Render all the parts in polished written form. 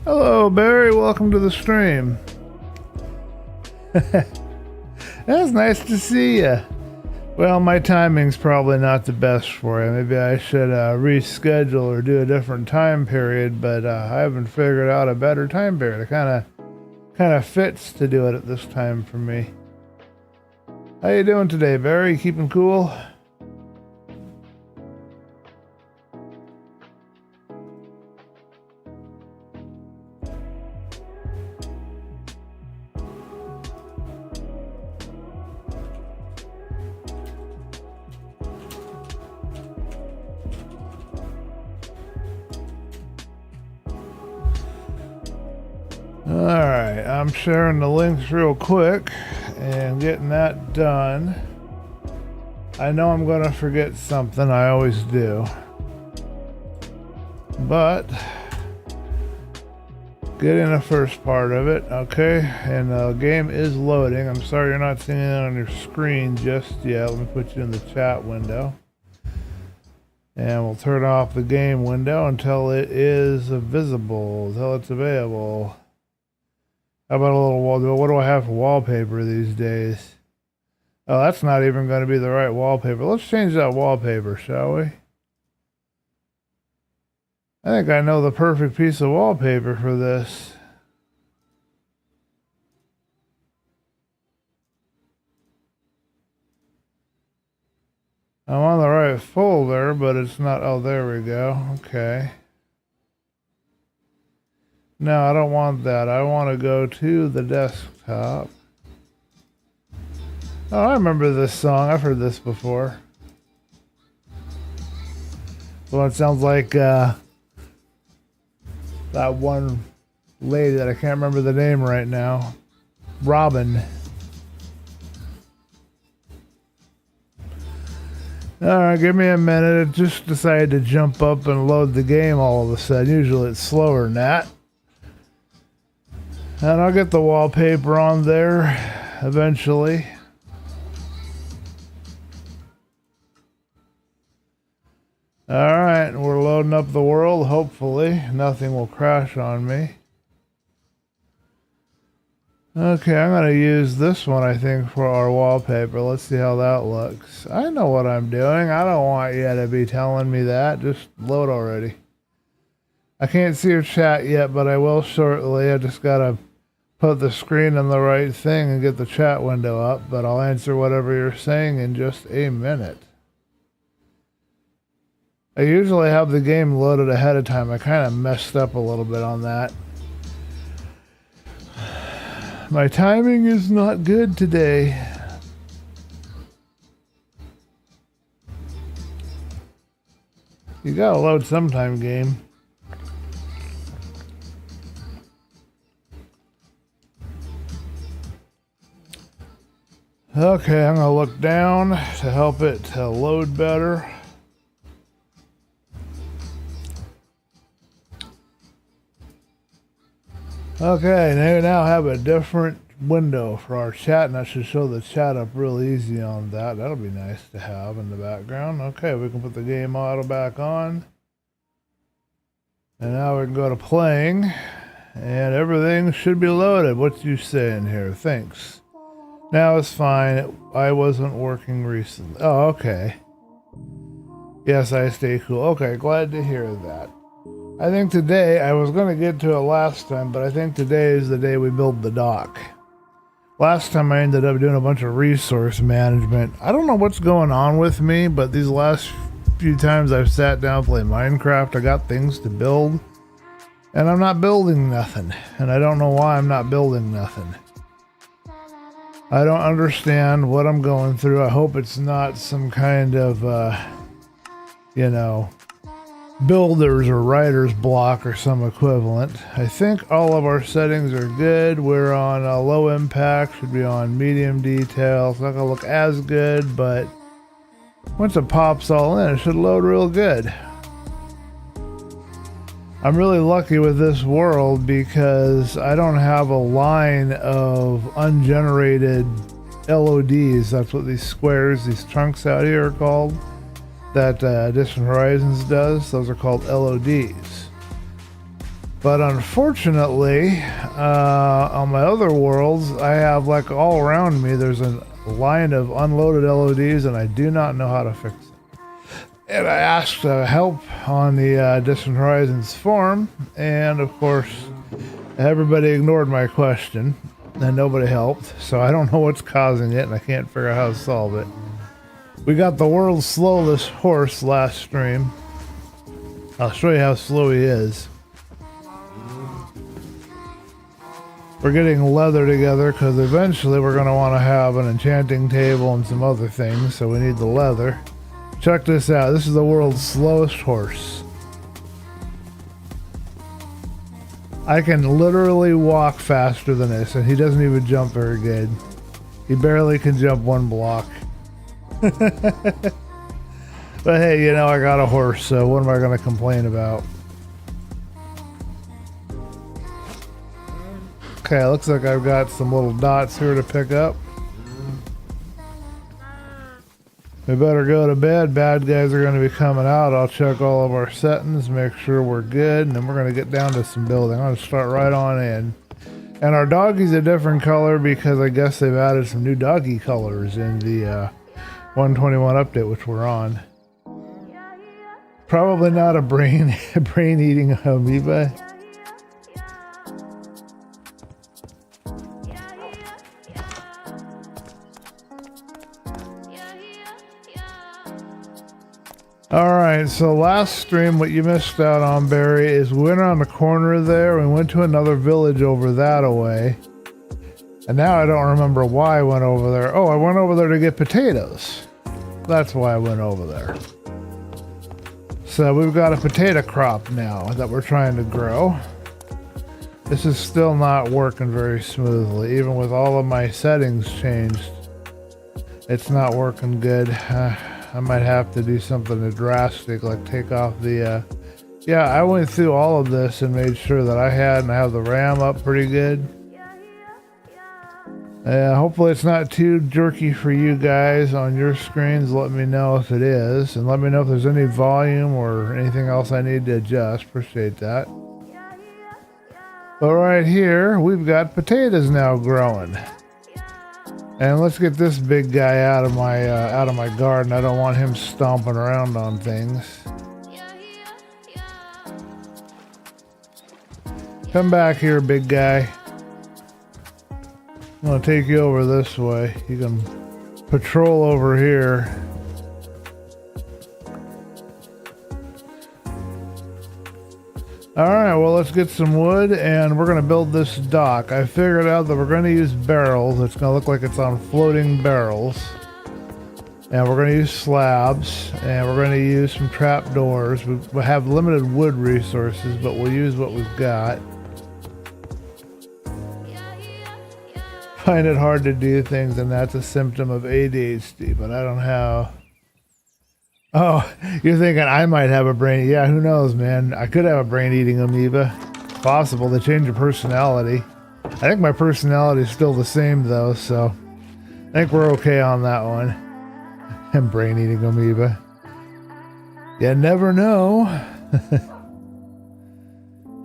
Hello, Barry. Welcome to the stream. That's nice to see you. Well, my timing's probably not the best for you. Maybe I should reschedule or do a different time period, but I haven't figured out a better time period. It kind of fits to do it at this time for me. How you doing today, Barry? Keeping cool? Alright, I'm sharing the links real quick and getting that done. I know I'm going to forget something, I always do. But, getting the first part of it, okay? And the game is loading. I'm sorry you're not seeing it on your screen just yet. Let me put you in the chat window. And we'll turn off the game window until it is visible, until it's available. How about a little wall? What do I have for wallpaper these days? Oh, that's not even going to be the right wallpaper. Let's change that wallpaper, shall we? I think I know the perfect piece of wallpaper for this. I'm on the right folder, but it's not. Oh, there we go. Okay. No, I don't want that. I want to go to the desktop. Oh, I remember this song. I've heard this before. Well, it sounds like that one lady that I can't remember the name right now. Robin. Alright, give me a minute. It just decided to jump up and load the game all of a sudden. Usually it's slower than that. And I'll get the wallpaper on there eventually. Alright, we're loading up the world. Hopefully nothing will crash on me. Okay, I'm going to use this one, I think, for our wallpaper. Let's see how that looks. I know what I'm doing. I don't want you to be telling me that. Just load already. I can't see your chat yet, but I will shortly. I just got to put the screen on the right thing and get the chat window up, but I'll answer whatever you're saying in just a minute. I usually have the game loaded ahead of time. I kind of messed up a little bit on that. My timing is not good today. You gotta load sometime, game. Okay, I'm gonna look down to help it to load better. Okay, now have a different window for our chat, and I should show the chat up real easy on that. That'll be nice to have in the background. Okay, we can put the game auto back on. And now we can go to playing, and everything should be loaded. What you saying here? Thanks. Now it's fine. I wasn't working recently. Oh, okay. Yes, I stay cool. Okay, glad to hear that. I think today, I was going to get to it last time, but I think today is the day we build the dock. Last time I ended up doing a bunch of resource management. I don't know what's going on with me, but these last few times I've sat down and played Minecraft, I got things to build, and I'm not building nothing. And I don't know why I'm not building nothing. I don't understand what I'm going through. I hope it's not some kind of, you know, builder's or writer's block or some equivalent. I think all of our settings are good. We're on low impact, should be on medium detail. It's not going to look as good, but once it pops all in, it should load real good. I'm really lucky with this world because I don't have a line of ungenerated LODs. That's what these squares, these chunks out here are called, that Distant Horizons does. Those are called LODs. But unfortunately, on my other worlds, I have, like, all around me, there's a line of unloaded LODs, and I do not know how to fix it. And I asked help on the Distant Horizons forum, and of course, everybody ignored my question, and nobody helped. So I don't know what's causing it, and I can't figure out how to solve it. We got the world's slowest horse last stream. I'll show you how slow he is. We're getting leather together because eventually we're going to want to have an enchanting table and some other things, so we need the leather. Check this out. This is the world's slowest horse. I can literally walk faster than this, and he doesn't even jump very good. He barely can jump one block. But hey, you know, I got a horse, so what am I going to complain about? Okay, looks like I've got some little dots here to pick up. We better go to bed. Bad guys are going to be coming out. I'll check all of our settings, make sure we're good, and then we're going to get down to some building. I'm going to start right on in. And our doggie's a different color because I guess they've added some new doggy colors in the 121 update, which we're on. Probably not a brain-eating amoeba. Alright, so last stream, what you missed out on, Barry, is we went around the corner there, we went to another village over that away. And now I don't remember why I went over there. Oh, I went over there to get potatoes. That's why I went over there. So we've got a potato crop now that we're trying to grow. This is still not working very smoothly. Even with all of my settings changed, it's not working good. I might have to do something drastic, like take off the, yeah, I went through all of this and made sure that I have the RAM up pretty good. Hopefully it's not too jerky for you guys on your screens. Let me know if it is, and let me know if there's any volume or anything else I need to adjust. Appreciate that. But right here, we've got potatoes now growing. And let's get this big guy out of my garden. I don't want him stomping around on things. Come back here, big guy. I'm gonna take you over this way. You can patrol over here. Alright, well, let's get some wood and we're going to build this dock. I figured out that we're going to use barrels. It's going to look like it's on floating barrels. And we're going to use slabs. And we're going to use some trap doors. We have limited wood resources, but we'll use what we've got. Find it hard to do things, and that's a symptom of ADHD, but I don't have... Oh, you're thinking I might have a brain... Yeah, who knows, man. I could have a brain-eating amoeba. Possible. They change your personality. I think my personality is still the same, though, so... I think we're okay on that one. And brain-eating amoeba. You never know.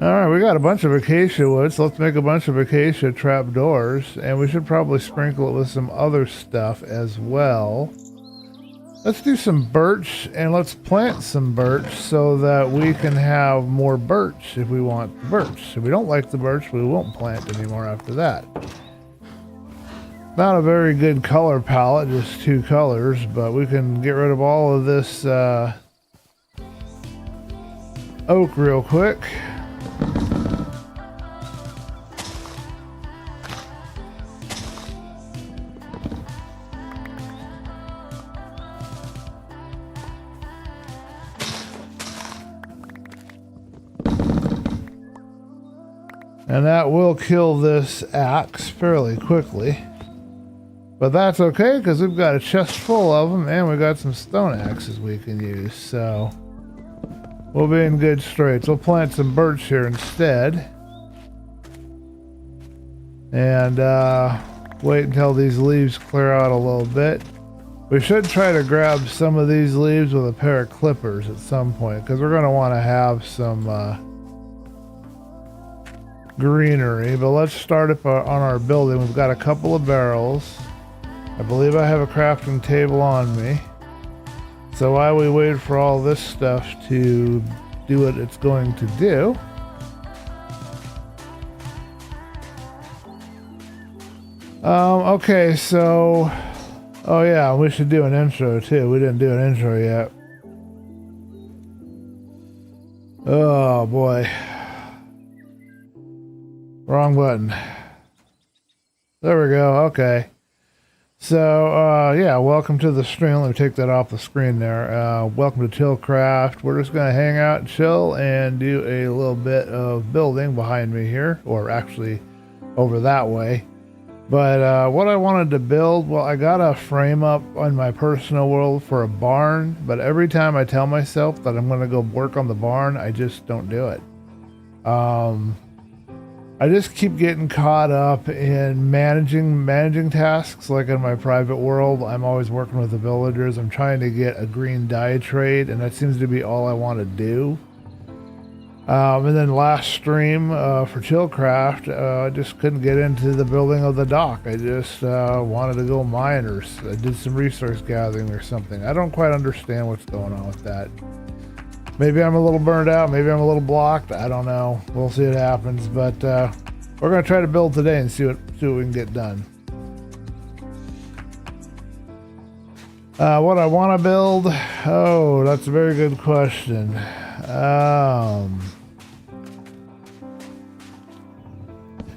Alright, we got a bunch of acacia wood, so let's make a bunch of acacia trapdoors. And we should probably sprinkle it with some other stuff as well. Let's do some birch, and let's plant some birch so that we can have more birch if we want birch. If we don't like the birch, we won't plant anymore after that. Not a very good color palette, just 2 colors, but we can get rid of all of this oak real quick. And that will kill this axe fairly quickly. But that's okay, because we've got a chest full of them, and we've got some stone axes we can use, so... We'll be in good straits. We'll plant some birch here instead. And wait until these leaves clear out a little bit. We should try to grab some of these leaves with a pair of clippers at some point, because we're going to want to have some... greenery, but let's start up on our building. We've got a couple of barrels. I believe I have a crafting table on me. So while we wait for all this stuff to do what it's going to do, okay, so, oh yeah, we should do an intro too. We didn't do an intro yet. Oh boy. Wrong button. There we go, okay. So, yeah, welcome to the stream. Let me take that off the screen there. Welcome to ChillCraft. We're just going to hang out and chill and do a little bit of building behind me here, or actually over that way. But what I wanted to build, well, I got a frame up on my personal world for a barn, but every time I tell myself that I'm going to go work on the barn, I just don't do it. I just keep getting caught up in managing tasks. Like in my private world, I'm always working with the villagers. I'm trying to get a green dye trade, and that seems to be all I want to do. And then last stream for ChillCraft, I just couldn't get into the building of the dock. I just wanted to go mine, or I did some resource gathering or something. I don't quite understand what's going on with that. Maybe I'm a little burned out. Maybe I'm a little blocked. I don't know. We'll see what happens. But we're going to try to build today and see what we can get done. What I want to build? Oh, that's a very good question.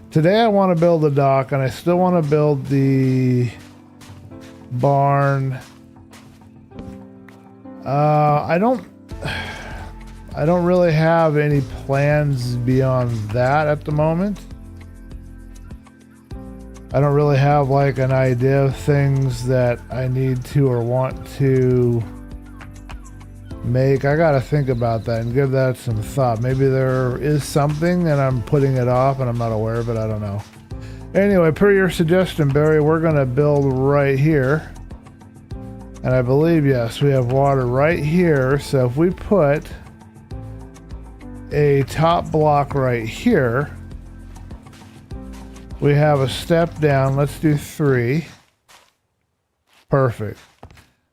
Today I want to build a dock, and I still want to build the barn. I don't really have any plans beyond that at the moment. I don't really have like an idea of things that I need to or want to make. I gotta think about that and give that some thought. Maybe there is something and I'm putting it off and I'm not aware of it. I don't know. Anyway, per your suggestion, Barry, we're gonna build right here. And I believe, yes, we have water right here. So if we put a top block right here, we have a step down. Let's do 3. Perfect.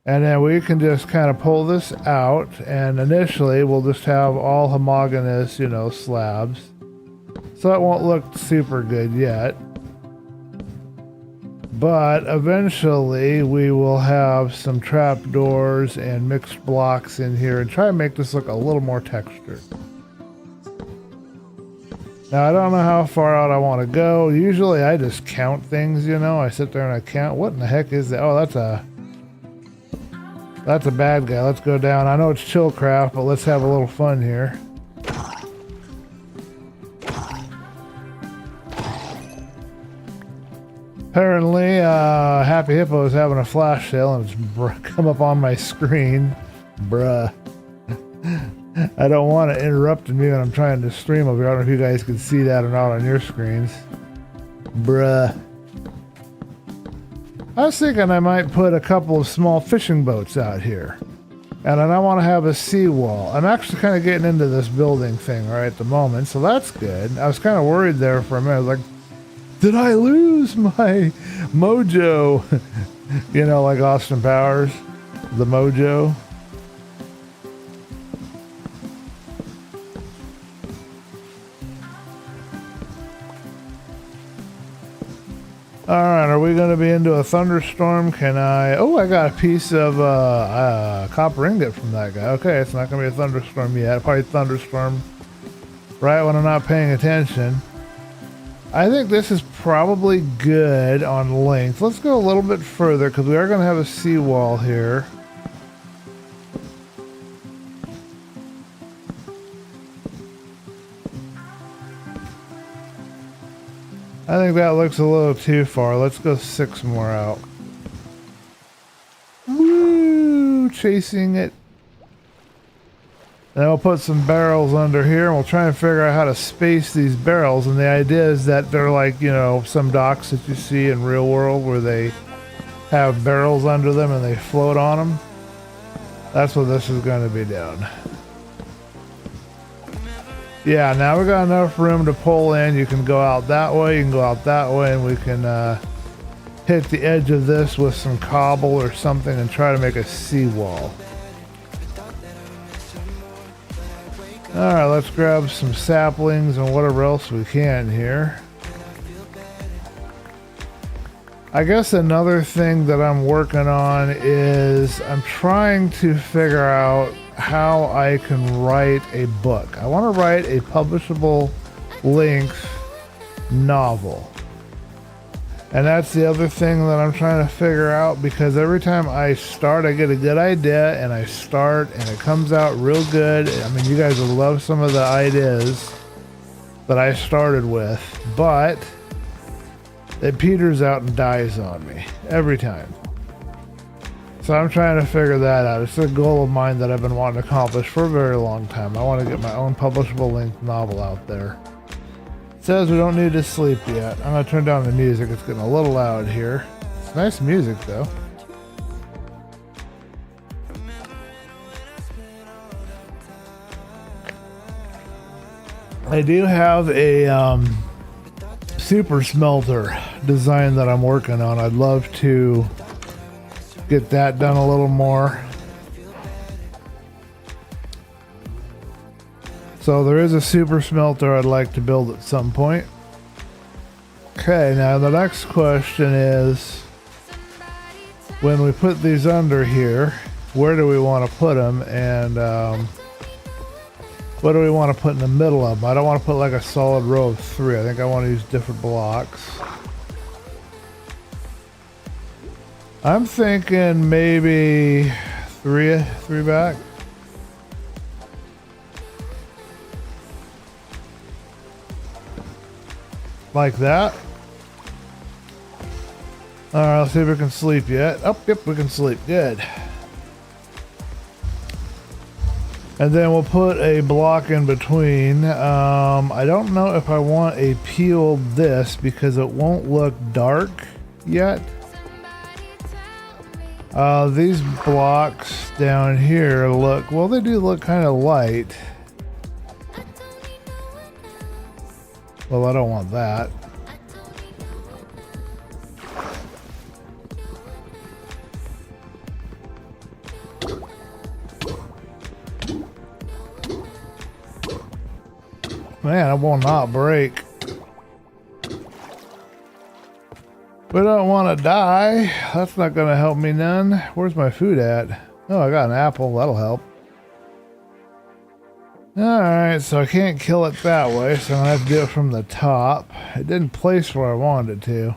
And then we can just kind of pull this out, and initially we'll just have all homogeneous, you know, slabs. So it won't look super good yet. But eventually we will have some trapdoors and mixed blocks in here and try and make this look a little more textured. Now, I don't know how far out I want to go. Usually I just count things, you know. I sit there and I count. What in the heck is that? Oh, that's a bad guy. Let's go down. I know it's ChillCraft, but let's have a little fun here. Apparently, Happy Hippo is having a flash sale and it's come up on my screen. Bruh. I don't want to interrupt me when I'm trying to stream over here. I don't know if you guys can see that or not on your screens. Bruh. I was thinking I might put a couple of small fishing boats out here. And then I want to have a seawall. I'm actually kind of getting into this building thing right at the moment, so that's good. I was kind of worried there for a minute. I was like, did I lose my mojo? You know, like Austin Powers, the mojo. Alright, are we going to be into a thunderstorm? Can I... Oh, I got a piece of copper ingot from that guy. Okay, it's not going to be a thunderstorm yet. Probably thunderstorm right when I'm not paying attention. I think this is probably good on length. Let's go a little bit further because we are going to have a seawall here. I think that looks a little too far. Let's go 6 more out. Woo! Chasing it. Then we'll put some barrels under here and we'll try and figure out how to space these barrels. And the idea is that they're like, you know, some docks that you see in real world where they have barrels under them and they float on them. That's what this is going to be doing. Yeah, now we got enough room to pull in. You can go out that way, you can go out that way, and we can hit the edge of this with some cobble or something and try to make a seawall. Alright, let's grab some saplings and whatever else we can here. I guess another thing that I'm working on is I'm trying to figure out how I can write a book. I want to write a publishable length novel. And that's the other thing that I'm trying to figure out, because every time I start, I get a good idea and I start and it comes out real good. I mean, you guys will love some of the ideas that I started with, but it peters out and dies on me every time. So I'm trying to figure that out. It's a goal of mine that I've been wanting to accomplish for a very long time. I want to get my own publishable length novel out there. It says we don't need to sleep yet. I'm going to turn down the music. It's getting a little loud here. It's nice music though. I do have a super smelter design that I'm working on. I'd love to get that done a little more. So there is a super smelter I'd like to build at some point. Okay, now the next question is, when we put these under here, where do we want to put them, and what do we want to put in the middle of them? I don't want to put like a solid row of 3. I think I want to use different blocks. I'm thinking maybe three back. Like that. Alright, let's see if we can sleep yet. Oh, yep, we can sleep. Good. And then we'll put a block in between. I don't know if I want a peeled this because it won't look dark yet. These blocks down here look, well, they do look kind of light. Well, I don't want that. Man, I will not break. We don't want to die. That's not going to help me none. Where's my food at? Oh, I got an apple. That'll help. Alright, so I can't kill it that way, so I'm going to have to do it from the top. It didn't place where I wanted it to.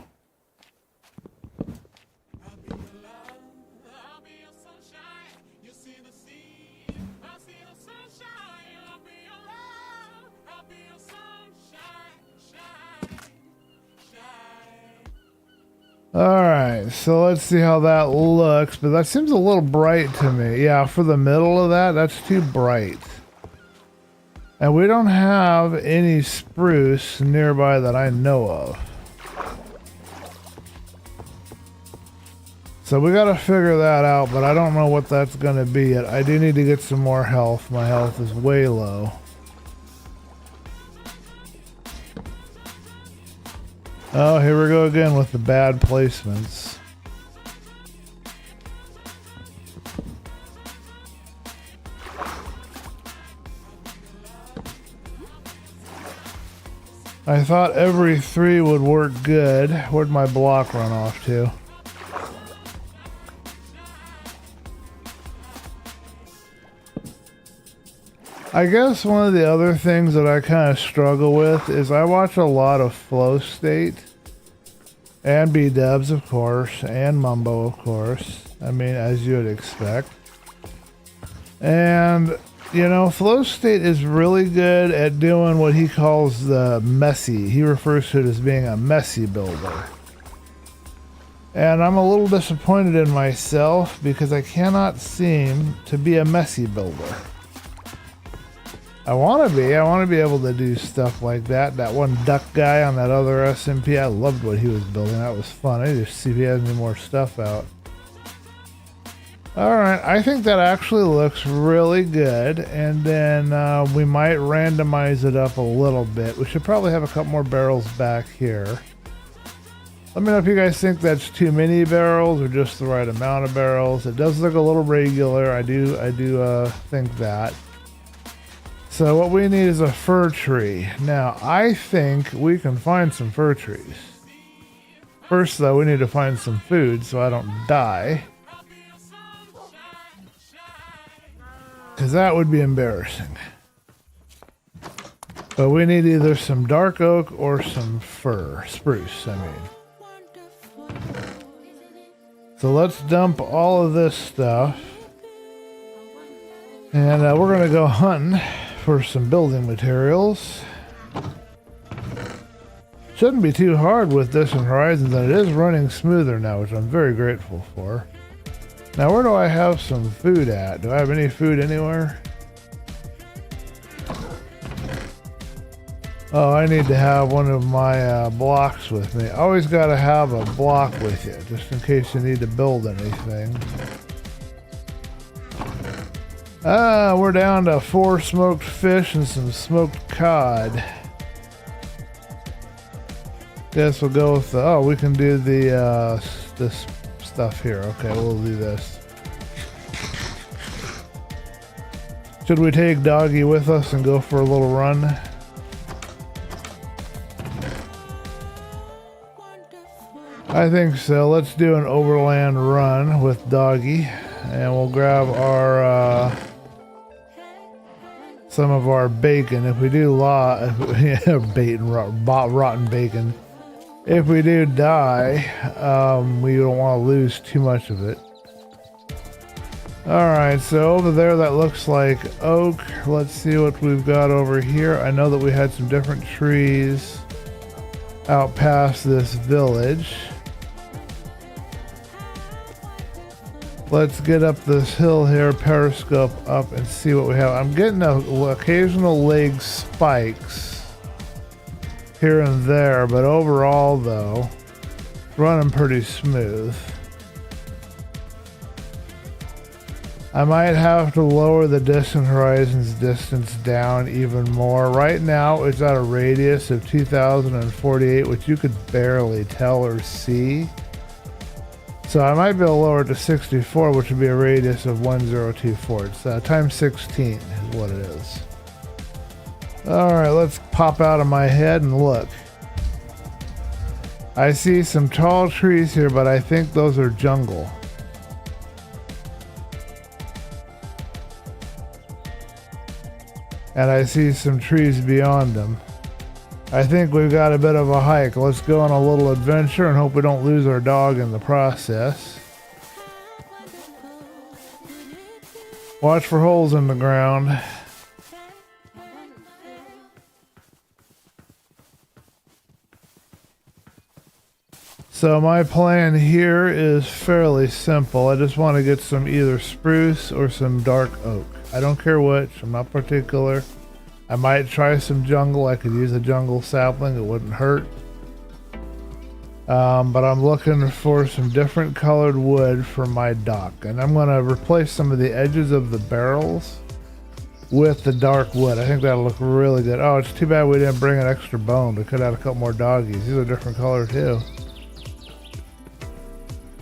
Alright, so let's see how that looks, but that seems a little bright to me. Yeah, for the middle of that, that's too bright. And we don't have any spruce nearby that I know of. So we gotta figure that out, but I don't know what that's gonna be yet. I do need to get some more health. My health is way low. Oh, here we go again with the bad placements. I thought every 3 would work good. Where'd my block run off to? I guess one of the other things that I kind of struggle with is I watch a lot of Flow State and B-dubs, of course, and Mumbo, of course. I mean, as you would expect. And, you know, Flow State is really good at doing what he calls the messy. He refers to it as being a messy builder. And I'm a little disappointed in myself because I cannot seem to be a messy builder. I want to be able to do stuff like that. That one duck guy on that other SMP, I loved what he was building. That was fun. I need to see if he has any more stuff out. Alright, I think that actually looks really good, and then we might randomize it up a little bit. We should probably have a couple more barrels back here. Let me know if you guys think that's too many barrels or just the right amount of barrels. It does look a little regular. I do think that. So what we need is a fir tree. Now, I think we can find some fir trees. First, though, we need to find some food so I don't die. Because that would be embarrassing. But we need either some dark oak or some spruce, I mean. So let's dump all of this stuff. And we're going to go hunting for some building materials. Shouldn't be too hard with Distant Horizons, and it is running smoother now, which I'm very grateful for. Now, where do I have some food at? Do I have any food anywhere? Oh, I need to have one of my blocks with me. Always got to have a block with you, just in case you need to build anything. We're down to 4 smoked fish and some smoked cod. Guess we'll go with the, oh, we can do the, this stuff here. Okay, we'll do this. Should we take Doggy with us and go for a little run? I think so. Let's do an overland run with Doggy, and we'll grab our some of our bacon. If we do rotten bacon. If we do die, we don't want to lose too much of it. Alright, so over there that looks like oak. Let's see what we've got over here. I know that we had some different trees out past this village. Let's get up this hill here, periscope up, and see what we have. I'm getting occasional leg spikes here and there, but overall though, running pretty smooth. I might have to lower the Distant Horizons distance down even more. Right now it's at a radius of 2048, which you could barely tell or see. So I might be able to lower it to 64, which would be a radius of 1024. It's times 16 is what it is. Alright, let's pop out of my head and look. I see some tall trees here, but I think those are jungle. And I see some trees beyond them. I think we've got a bit of a hike. Let's go on a little adventure and hope we don't lose our dog in the process. Watch for holes in the ground. So my plan here is fairly simple. I just want to get some either spruce or some dark oak. I don't care which, I'm not particular. I might try some jungle. I could use a jungle sapling, it wouldn't hurt. But I'm looking for some different colored wood for my dock. And I'm going to replace some of the edges of the barrels with the dark wood. I think that'll look really good. Oh, it's too bad we didn't bring an extra bone. We could have had a couple more doggies. These are a different color too.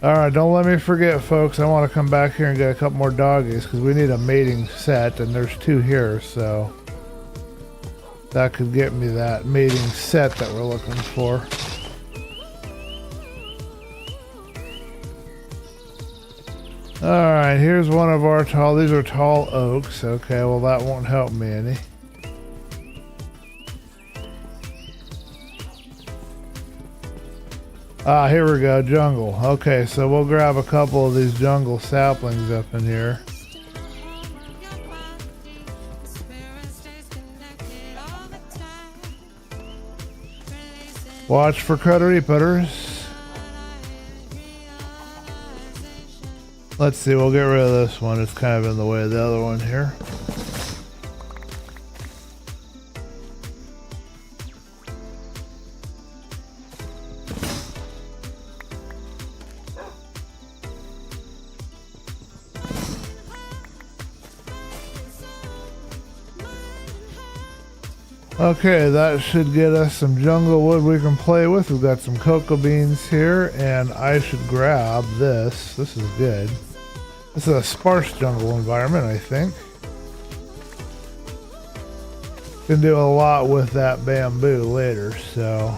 Alright, don't let me forget, folks. I want to come back here and get a couple more doggies because we need a mating set, and there's 2 here, so that could get me that mating set that we're looking for. Alright, here's one of our these are tall oaks. Okay, well that won't help me any. Ah, here we go, jungle. Okay, so we'll grab a couple of these jungle saplings up in here. Watch for critter-eaters. Let's see, we'll get rid of this one. It's kind of in the way of the other one here. Okay, that should get us some jungle wood we can play with. We've got some cocoa beans here, and I should grab this. This is good. This is a sparse jungle environment, I think. Can do a lot with that bamboo later, so.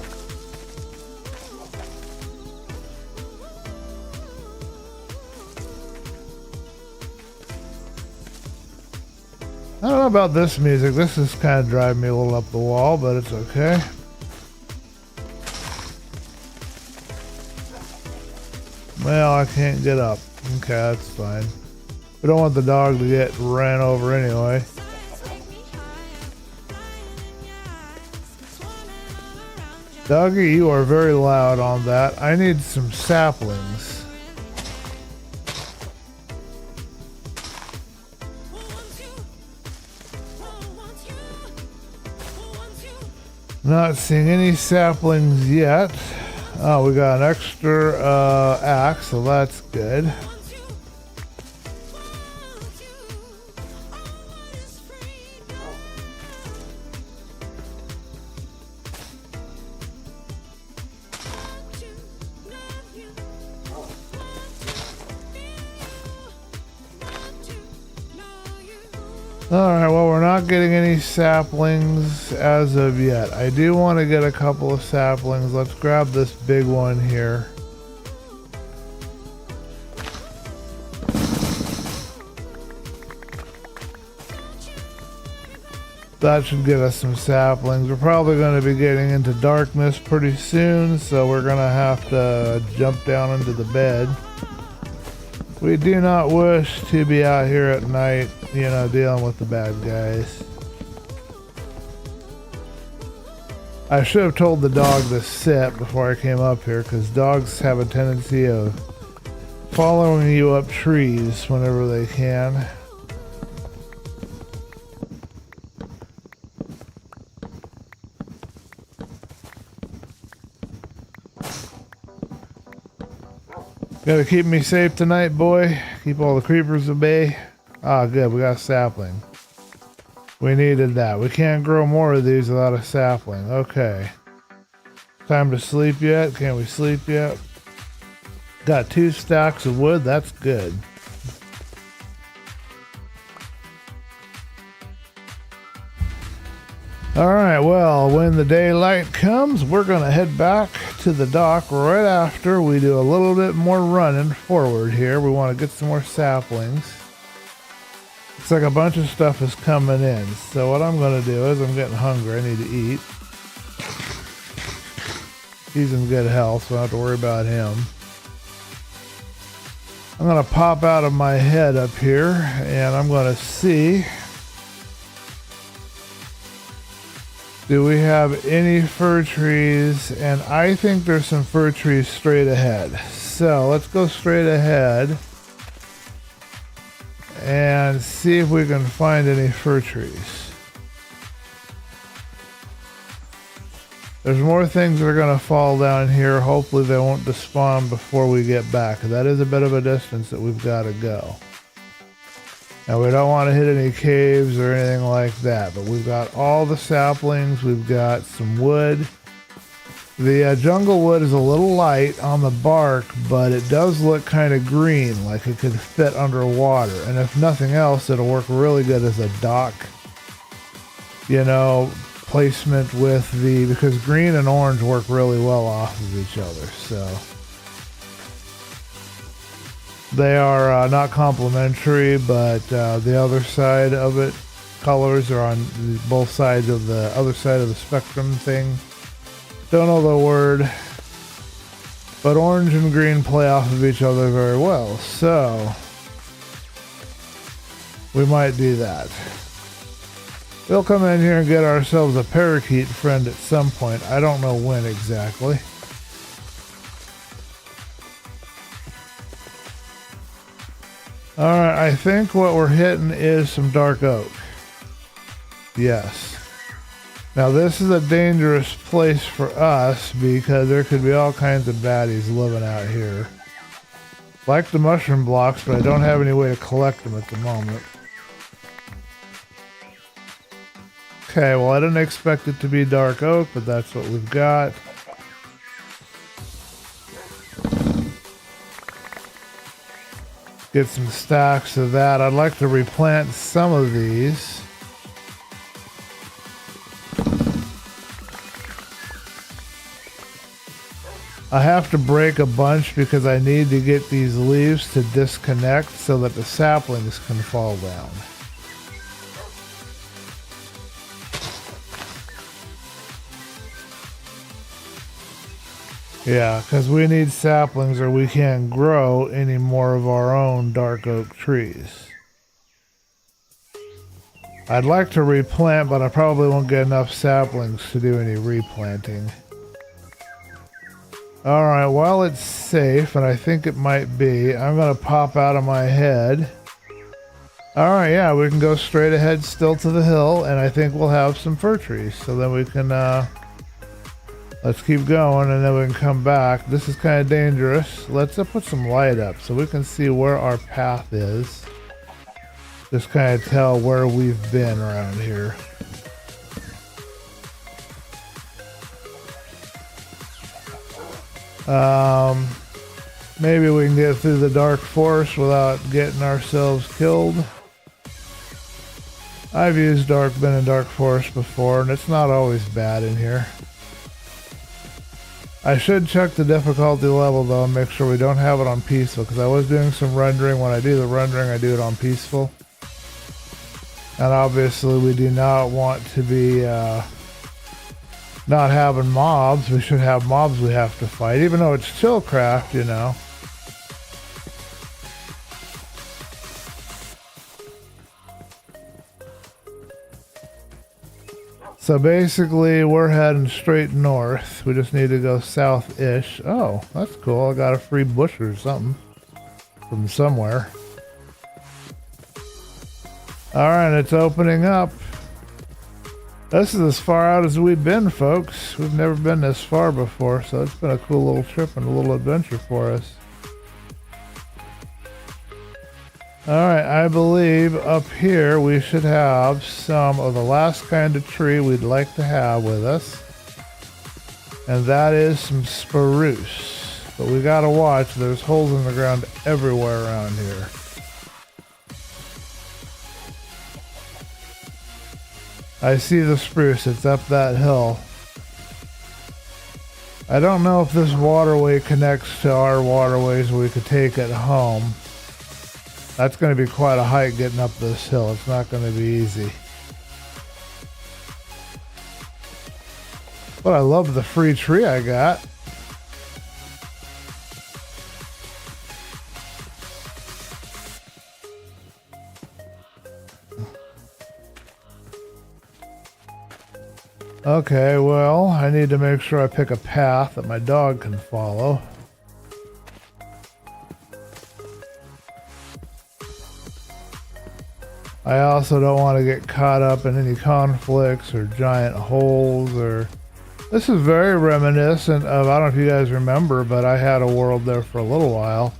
I don't know about this music. This is kind of driving me a little up the wall, but it's okay. Well, I can't get up. Okay, that's fine. We don't want the dog to get ran over anyway. Doggy, you are very loud on that. I need some saplings. Not seeing any saplings yet. Oh, we got an extra axe, so that's good. Alright, well, we're not getting any saplings as of yet. I do want to get a couple of saplings. Let's grab this big one here. That should get us some saplings. We're probably going to be getting into darkness pretty soon, so we're going to have to jump down into the bed. We do not wish to be out here at night, you know, dealing with the bad guys. I should have told the dog to sit before I came up here, because dogs have a tendency of following you up trees whenever they can. Gotta keep me safe tonight, boy. Keep all the creepers at bay. Ah, good. We got a sapling. We needed that. We can't grow more of these without a sapling. Okay. Time to sleep yet? Can we sleep yet? Got 2 stacks of wood. That's good. Alright, well, when the daylight comes, we're going to head back to the dock right after we do a little bit more running forward here. We want to get some more saplings. Looks like a bunch of stuff is coming in. So what I'm going to do is I'm getting hungry. I need to eat. He's in good health, so I don't have to worry about him. I'm going to pop out of my head up here, and I'm going to see... do we have any fir trees? And I think there's some fir trees straight ahead. So let's go straight ahead and see if we can find any fir trees. There's more things that are going to fall down here. Hopefully they won't despawn before we get back. That is a bit of a distance that we've got to go. Now we don't want to hit any caves or anything like that, but we've got all the saplings, we've got some wood. The jungle wood is a little light on the bark, but it does look kind of green, like it could fit underwater. And if nothing else, it'll work really good as a dock, you know, placement with the, because green and orange work really well off of each other, so. They are not complementary, but the other side of it, colors are on both sides of the other side of the spectrum thing. Don't know the word, but orange and green play off of each other very well, so we might do that. We'll come in here and get ourselves a parakeet friend at some point. I don't know when exactly. Alright, I think what we're hitting is some dark oak. Yes. Now this is a dangerous place for us because there could be all kinds of baddies living out here. Like the mushroom blocks, but I don't have any way to collect them at the moment. Okay, well, I didn't expect it to be dark oak, but that's what we've got. Get some stacks of that. I'd like to replant some of these. I have to break a bunch because I need to get these leaves to disconnect so that the saplings can fall down. Yeah, because we need saplings or we can't grow any more of our own dark oak trees. I'd like to replant, but I probably won't get enough saplings to do any replanting. Alright, while it's safe, and I think it might be, I'm going to pop out of my head. Alright, yeah, we can go straight ahead still to the hill, and I think we'll have some fir trees. So then we can, let's keep going, and then we can come back. This is kind of dangerous. Let's put some light up so we can see where our path is. Just kind of tell where we've been around here. Maybe we can get through the dark forest without getting ourselves killed. I've been in dark forest before, and it's not always bad in here. I should check the difficulty level though and make sure we don't have it on peaceful, because I was doing some rendering. When I do the rendering, I do it on peaceful. And obviously we do not want to be not having mobs. We should have mobs we have to fight, even though it's ChillCraft, you know. So basically we're heading straight north. We just need to go south-ish. Oh, that's cool. I got a free bush or something from somewhere. Alright, it's opening up. This is as far out as we've been, folks. We've never been this far before, so it's been a cool little trip and a little adventure for us. Alright, I believe up here we should have some of the last kind of tree we'd like to have with us. And that is some spruce. But we gotta watch, there's holes in the ground everywhere around here. I see the spruce, it's up that hill. I don't know if this waterway connects to our waterways where we could take it home. That's going to be quite a hike getting up this hill. It's not going to be easy. But I love the free tree I got. Okay, well, I need to make sure I pick a path that my dog can follow. I also don't want to get caught up in any conflicts or giant holes or... This is very reminiscent of, I don't know if you guys remember, but I had a world there for a little while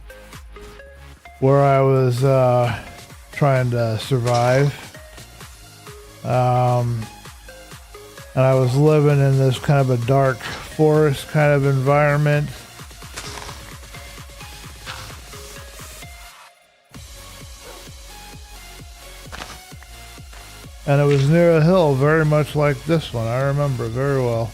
where I was trying to survive. And I was living in this kind of a dark forest kind of environment. And it was near a hill, very much like this one. I remember it very well.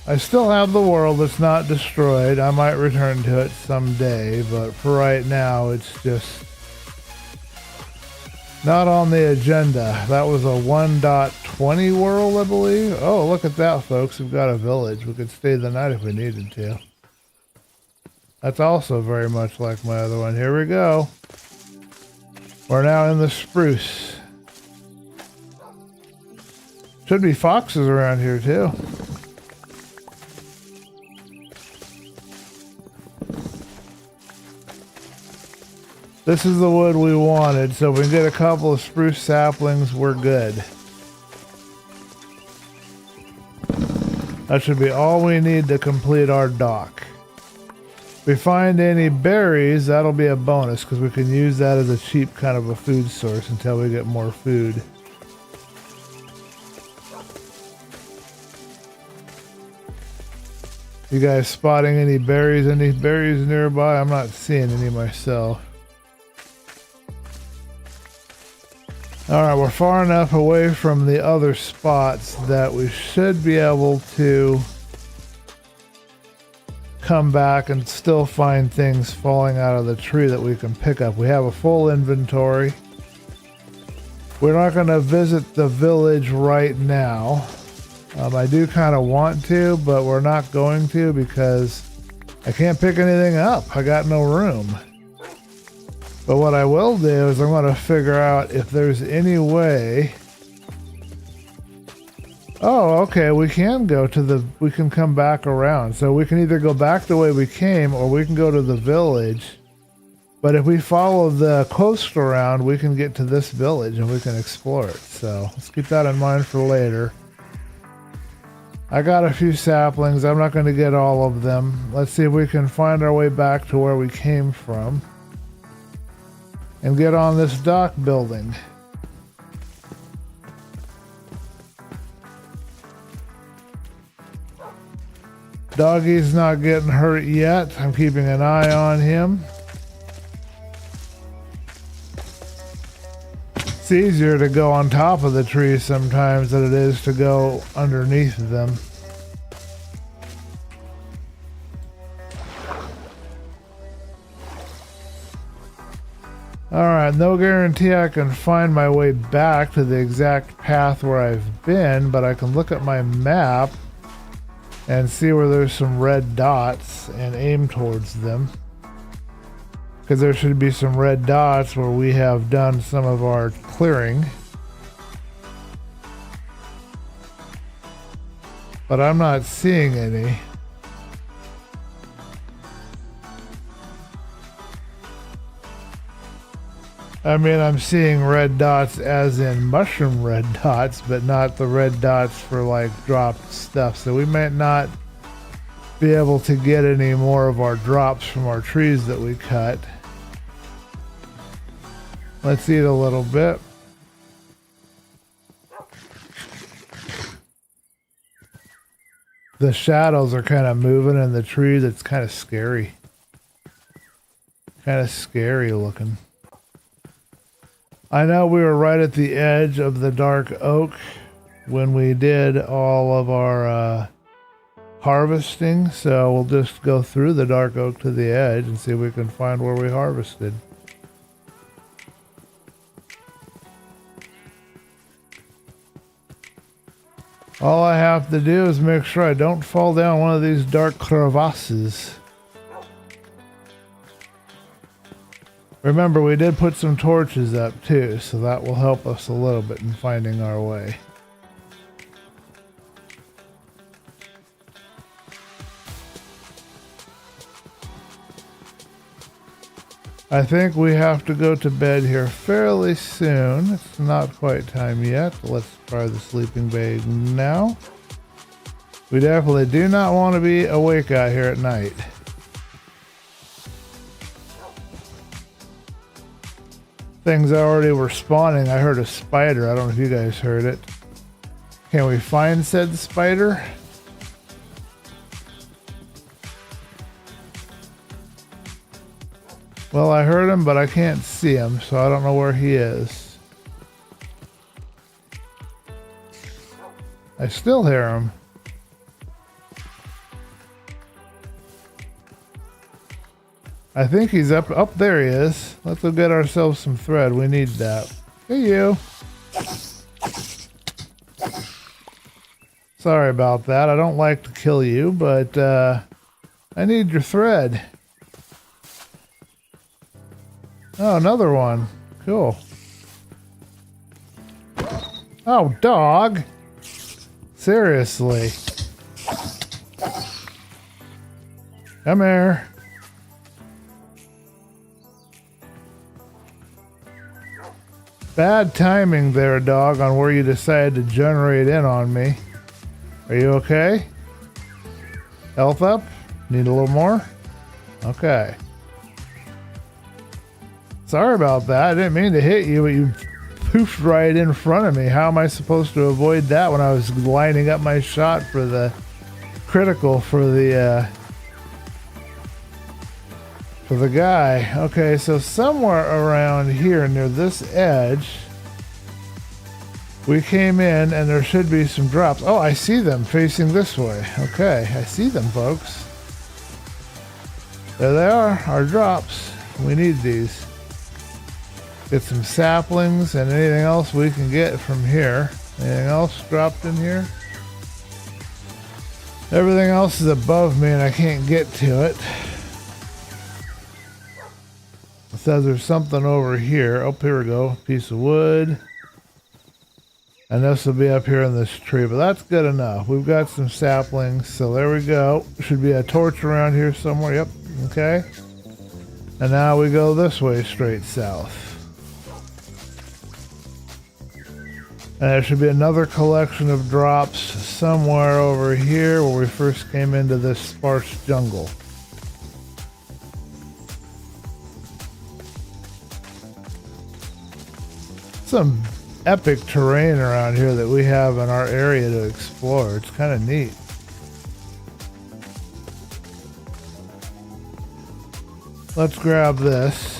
I still have the world that's not destroyed. I might return to it someday, but for right now, it's just not on the agenda. That was a 1.20 world, I believe. Oh, look at that, folks. We've got a village. We could stay the night if we needed to. That's also very much like my other one. Here we go. We're now in the spruce. Should be foxes around here, too. This is the wood we wanted, so if we can get a couple of spruce saplings, we're good. That should be all we need to complete our dock. If we find any berries, that'll be a bonus because we can use that as a cheap kind of a food source until we get more food. You guys spotting any berries? Any berries nearby? I'm not seeing any myself. Alright, we're far enough away from the other spots that we should be able to come back and still find things falling out of the tree that we can pick up. We have a full inventory. We're not going to visit the village right now. I do kind of want to, but we're not going to because I can't pick anything up. I got no room. But what I will do is I'm going to figure out if there's any way. Oh, okay, we can go to the, we can come back around. So we can either go back the way we came or we can go to the village. But if we follow the coast around, we can get to this village and we can explore it. So let's keep that in mind for later. I got a few saplings. I'm not going to get all of them. Let's see if we can find our way back to where we came from and get on this dock building. Doggy's not getting hurt yet. I'm keeping an eye on him. It's easier to go on top of the trees sometimes than it is to go underneath them. Alright, no guarantee I can find my way back to the exact path where I've been, but I can look at my map and see where there's some red dots and aim towards them. Because there should be some red dots where we have done some of our clearing. But I'm not seeing any. I mean, I'm seeing red dots as in mushroom red dots, but not the red dots for like dropped stuff. So we might not be able to get any more of our drops from our trees that we cut. Let's eat a little bit. The shadows are kind of moving in the tree. That's kind of scary. Kind of scary looking. I know we were right at the edge of the dark oak when we did all of our harvesting, so we'll just go through the dark oak to the edge and see if we can find where we harvested. All I have to do is make sure I don't fall down one of these dark crevasses. Remember, we did put some torches up too, so that will help us a little bit in finding our way. I think we have to go to bed here fairly soon. It's not quite time yet. Let's try the sleeping bag now. We definitely do not want to be awake out here at night. Things already were spawning. I heard a spider. I don't know if you guys heard it. Can we find said spider? Well, I heard him, but I can't see him, so I don't know where he is. I still hear him. I think he's up there he is. Let's go get ourselves some thread. We need that. Hey, you. Sorry about that. I don't like to kill you, but I need your thread. Oh, another one. Cool. Oh, dog. Seriously. Come here. Bad timing there, dog, on where you decided to generate in on me. Are you okay? Health up? Need a little more? Okay. Sorry about that. I didn't mean to hit you, but you poofed right in front of me. How am I supposed to avoid that when I was lining up my shot for the critical for the guy? Okay, so somewhere around here near this edge, we came in and there should be some drops. Oh, I see them facing this way. Okay, I see them, folks. There they are, our drops. We need these. Get some saplings and anything else we can get from here. Anything else dropped in here? Everything else is above me and I can't get to it. It says there's something over here. Oh, here we go. Piece of wood. And this will be up here in this tree, but that's good enough. We've got some saplings, so there we go. Should be a torch around here somewhere. Yep, okay. And now we go this way, straight south. And there should be another collection of drops somewhere over here where we first came into this sparse jungle. Some epic terrain around here that we have in our area to explore. It's kind of neat. Let's grab this.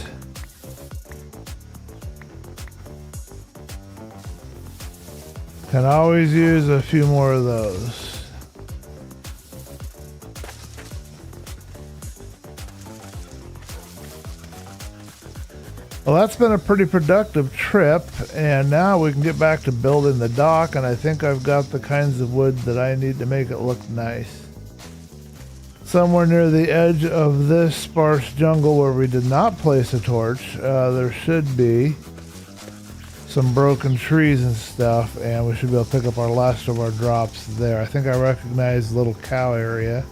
Can always use a few more of those. Well, that's been a pretty productive trip, and now we can get back to building the dock, and I think I've got the kinds of wood that I need to make it look nice. Somewhere near the edge of this sparse jungle where we did not place a torch, there should be some broken trees and stuff, and we should be able to pick up our last of our drops there. I think I recognize the little cow area.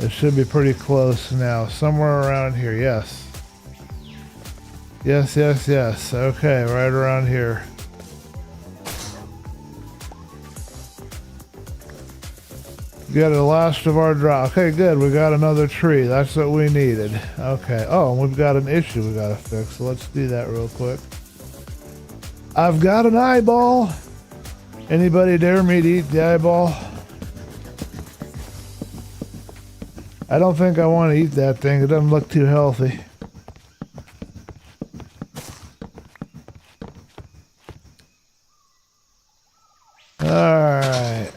It should be pretty close now. Somewhere around here, yes. Yes, yes, yes. Okay, right around here. Got the last of our drop. Okay, good. We got another tree. That's what we needed. Okay. Oh, and we've got an issue we got to fix. So let's do that real quick. I've got an eyeball. Anybody dare me to eat the eyeball? I don't think I want to eat that thing. It doesn't look too healthy. Alright.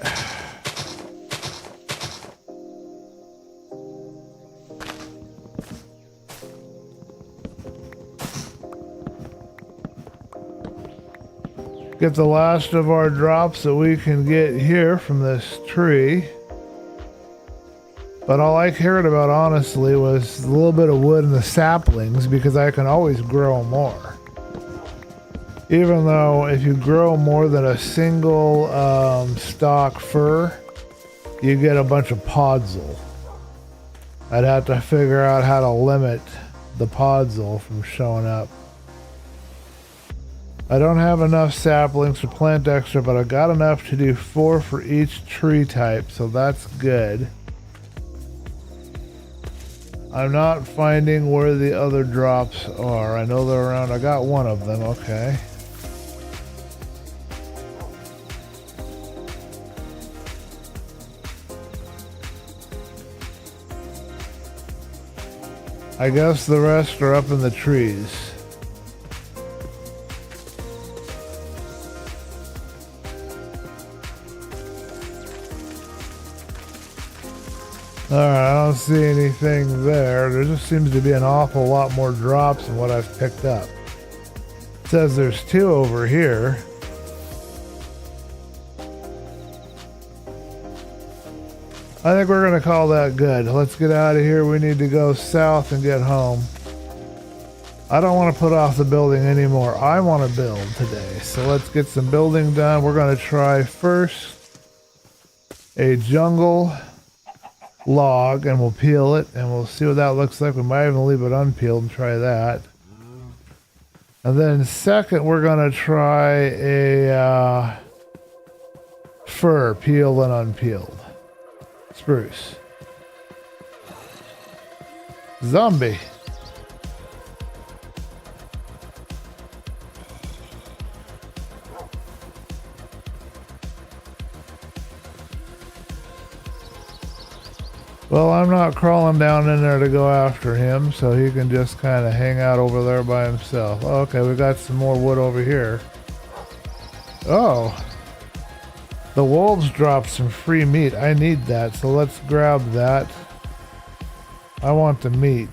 Get the last of our drops that we can get here from this tree. But all I cared about, honestly, was a little bit of wood and the saplings, because I can always grow more. Even though if you grow more than a single stalk fir, you get a bunch of podzol. I'd have to figure out how to limit the podzol from showing up. I don't have enough saplings to plant extra, but I got enough to do 4 for each tree type, so that's good. I'm not finding where the other drops are. I know they're around. I got one of them, okay. I guess the rest are up in the trees. Alright, I don't see anything there. There just seems to be an awful lot more drops than what I've picked up. It says there's 2 over here. I think we're going to call that good. Let's get out of here. We need to go south and get home. I don't want to put off the building anymore. I want to build today. So let's get some building done. We're going to try first a jungle log, and we'll peel it and we'll see what that looks like. We might even leave it unpeeled and try that. And then second, we're going to try a fir, peeled and unpeeled. Spruce. Zombie. Well, I'm not crawling down in there to go after him, so he can just kind of hang out over there by himself. Okay, we got some more wood over here. Oh, the wolves dropped some free meat. I need that, so let's grab that. I want the meat.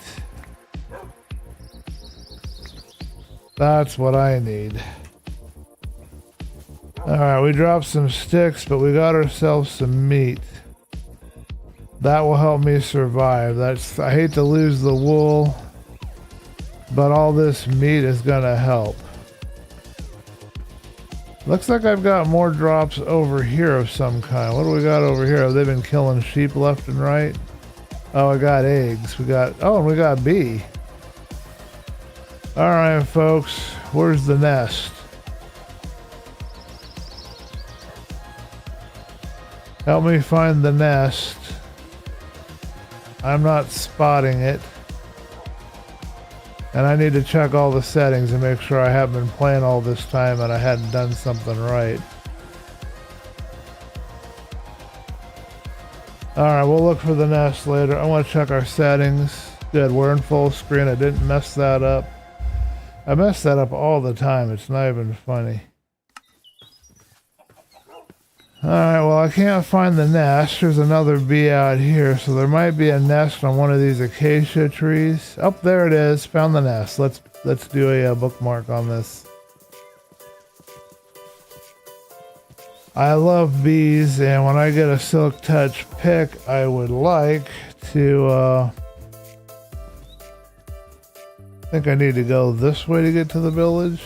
That's what I need. Alright, we dropped some sticks, but we got ourselves some meat. That will help me survive. I hate to lose the wool, but all this meat is gonna help. Looks like I've got more drops over here of some kind. What do we got over here? Have they been killing sheep left and right? Oh, I got eggs. And we got bee. All right, folks, where's the nest? Help me find the nest. I'm not spotting it. And I need to check all the settings and make sure I haven't been playing all this time and I hadn't done something right. Alright, we'll look for the nest later. I want to check our settings. Good, we're in full screen. I didn't mess that up. I mess that up all the time. It's not even funny. Alright, well, I can't find the nest. There's another bee out here, so there might be a nest on one of these acacia trees. Oh, there it is. Found the nest. Let's do a bookmark on this. I love bees, and when I get a silk touch pick, I would like to I think I need to go this way to get to the village.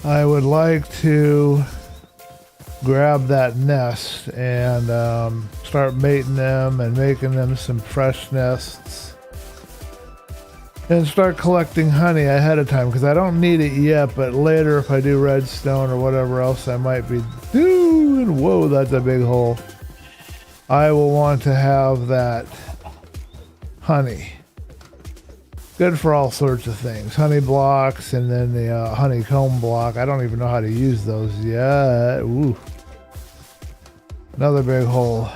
I would like to grab that nest and start mating them and making them some fresh nests and start collecting honey ahead of time, because I don't need it yet, but later if I do redstone or whatever else I might be doing, whoa, that's a big hole, I will want to have that honey. Good for all sorts of things. Honey blocks, and then the honeycomb block. I don't even know how to use those yet. Ooh. Another big hole.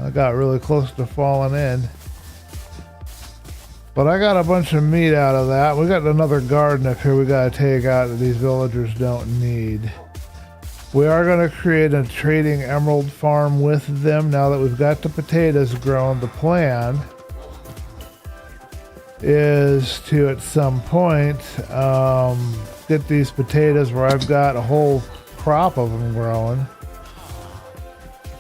I got really close to falling in. But I got a bunch of meat out of that. We got another garden up here we got to take out that these villagers don't need. We are going to create a trading emerald farm with them now that we've got the potatoes grown. The plan is to at some point get these potatoes where I've got a whole crop of them growing.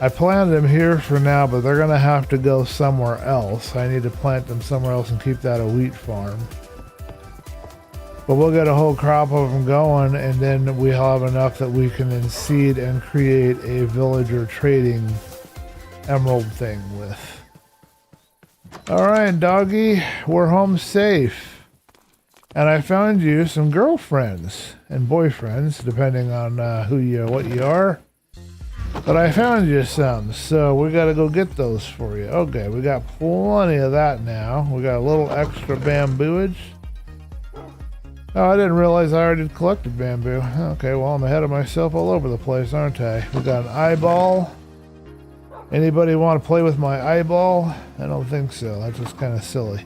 I planted them here for now, but they're gonna have to go somewhere else. I need to plant them somewhere else and keep that a wheat farm. But we'll get a whole crop of them going, and then we'll have enough that we can then seed and create a villager trading emerald thing with. All right, doggy, we're home safe. And I found you some girlfriends and boyfriends, depending on what you are. But I found you some, so we got to go get those for you. Okay, we got plenty of that now. We got a little extra bambooage. Oh, I didn't realize I already collected bamboo. Okay, well, I'm ahead of myself all over the place, aren't I? We got an eyeball. Anybody want to play with my eyeball? I don't think so. That's just kind of silly.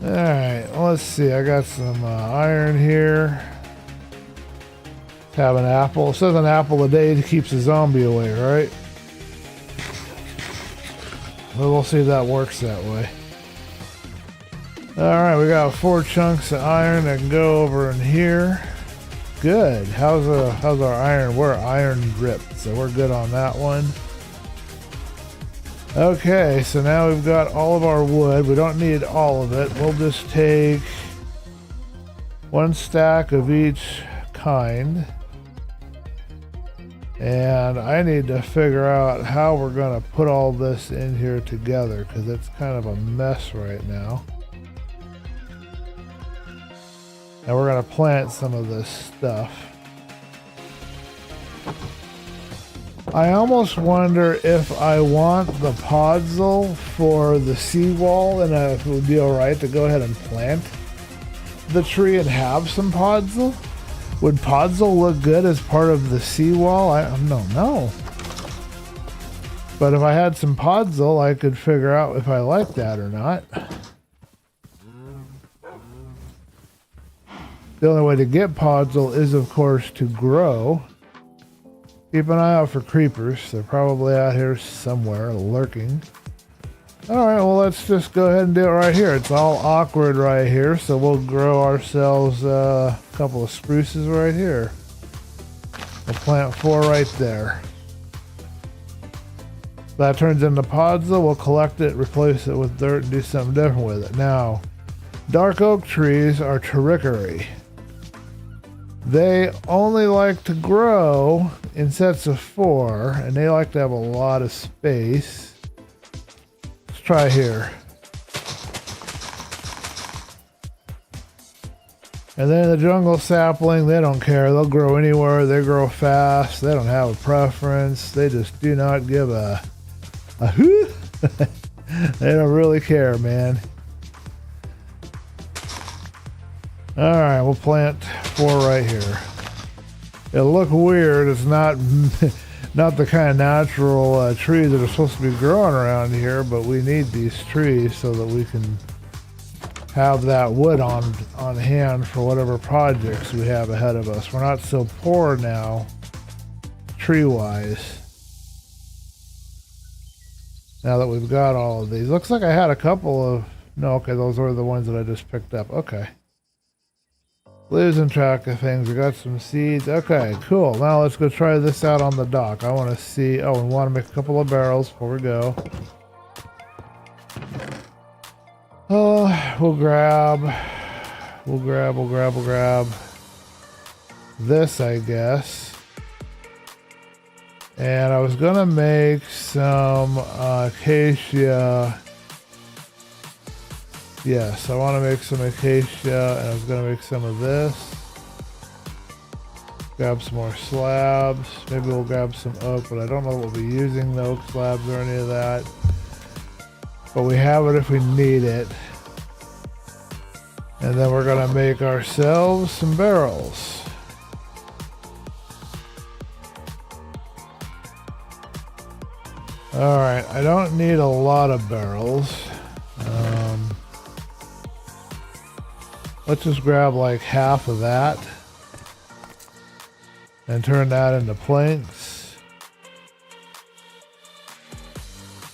Alright, well, let's see. I got some iron here. Have an apple. It says an apple a day keeps the zombie away, right? Well, we'll see if that works that way. Alright, we got 4 chunks of iron that can go over in here. Good. How's our iron? We're iron dripped, so we're good on that one. Okay, so now we've got all of our wood. We don't need all of it. We'll just take 1 stack of each kind. And I need to figure out how we're going to put all this in here together, because it's kind of a mess right now. And we're going to plant some of this stuff. I almost wonder if I want the podzol for the seawall, and if it would be alright to go ahead and plant the tree and have some podzol. Would podzol look good as part of the seawall? I don't know. But if I had some podzol, I could figure out if I like that or not. The only way to get podzol is, of course, to grow. Keep an eye out for creepers. They're probably out here somewhere, lurking. Alright, well, let's just go ahead and do it right here. It's all awkward right here, so we'll grow ourselves a couple of spruces right here. We'll plant 4 right there. That turns into podzol. We'll collect it, replace it with dirt, and do something different with it. Now, dark oak trees are trickery. They only like to grow in sets of 4, and they like to have a lot of space. Let's try here. And then the jungle sapling, they don't care. They'll grow anywhere. They grow fast. They don't have a preference. They just do not give a whoo. They don't really care, man. Alright, we'll plant 4 right here. It'll look weird. It's not not the kind of natural trees that are supposed to be growing around here, but we need these trees so that we can have that wood on hand for whatever projects we have ahead of us. We're not so poor now, tree-wise. Now that we've got all of these. Looks like I had a couple of... No, okay, those were the ones that I just picked up. Okay. Losing track of things. We got some seeds. Okay, cool. Now let's go try this out on the dock. I want to see... Oh, we want to make a couple of barrels before we go. Oh, we'll grab this, I guess. And I was gonna make some acacia. Yes, I want to make some acacia, and I was gonna make some of this. Grab some more slabs. Maybe we'll grab some oak, but I don't know if we'll be using the oak slabs or any of that. But we have it if we need it. And then we're gonna make ourselves some barrels. Alright, I don't need a lot of barrels. Let's just grab like half of that and turn that into planks.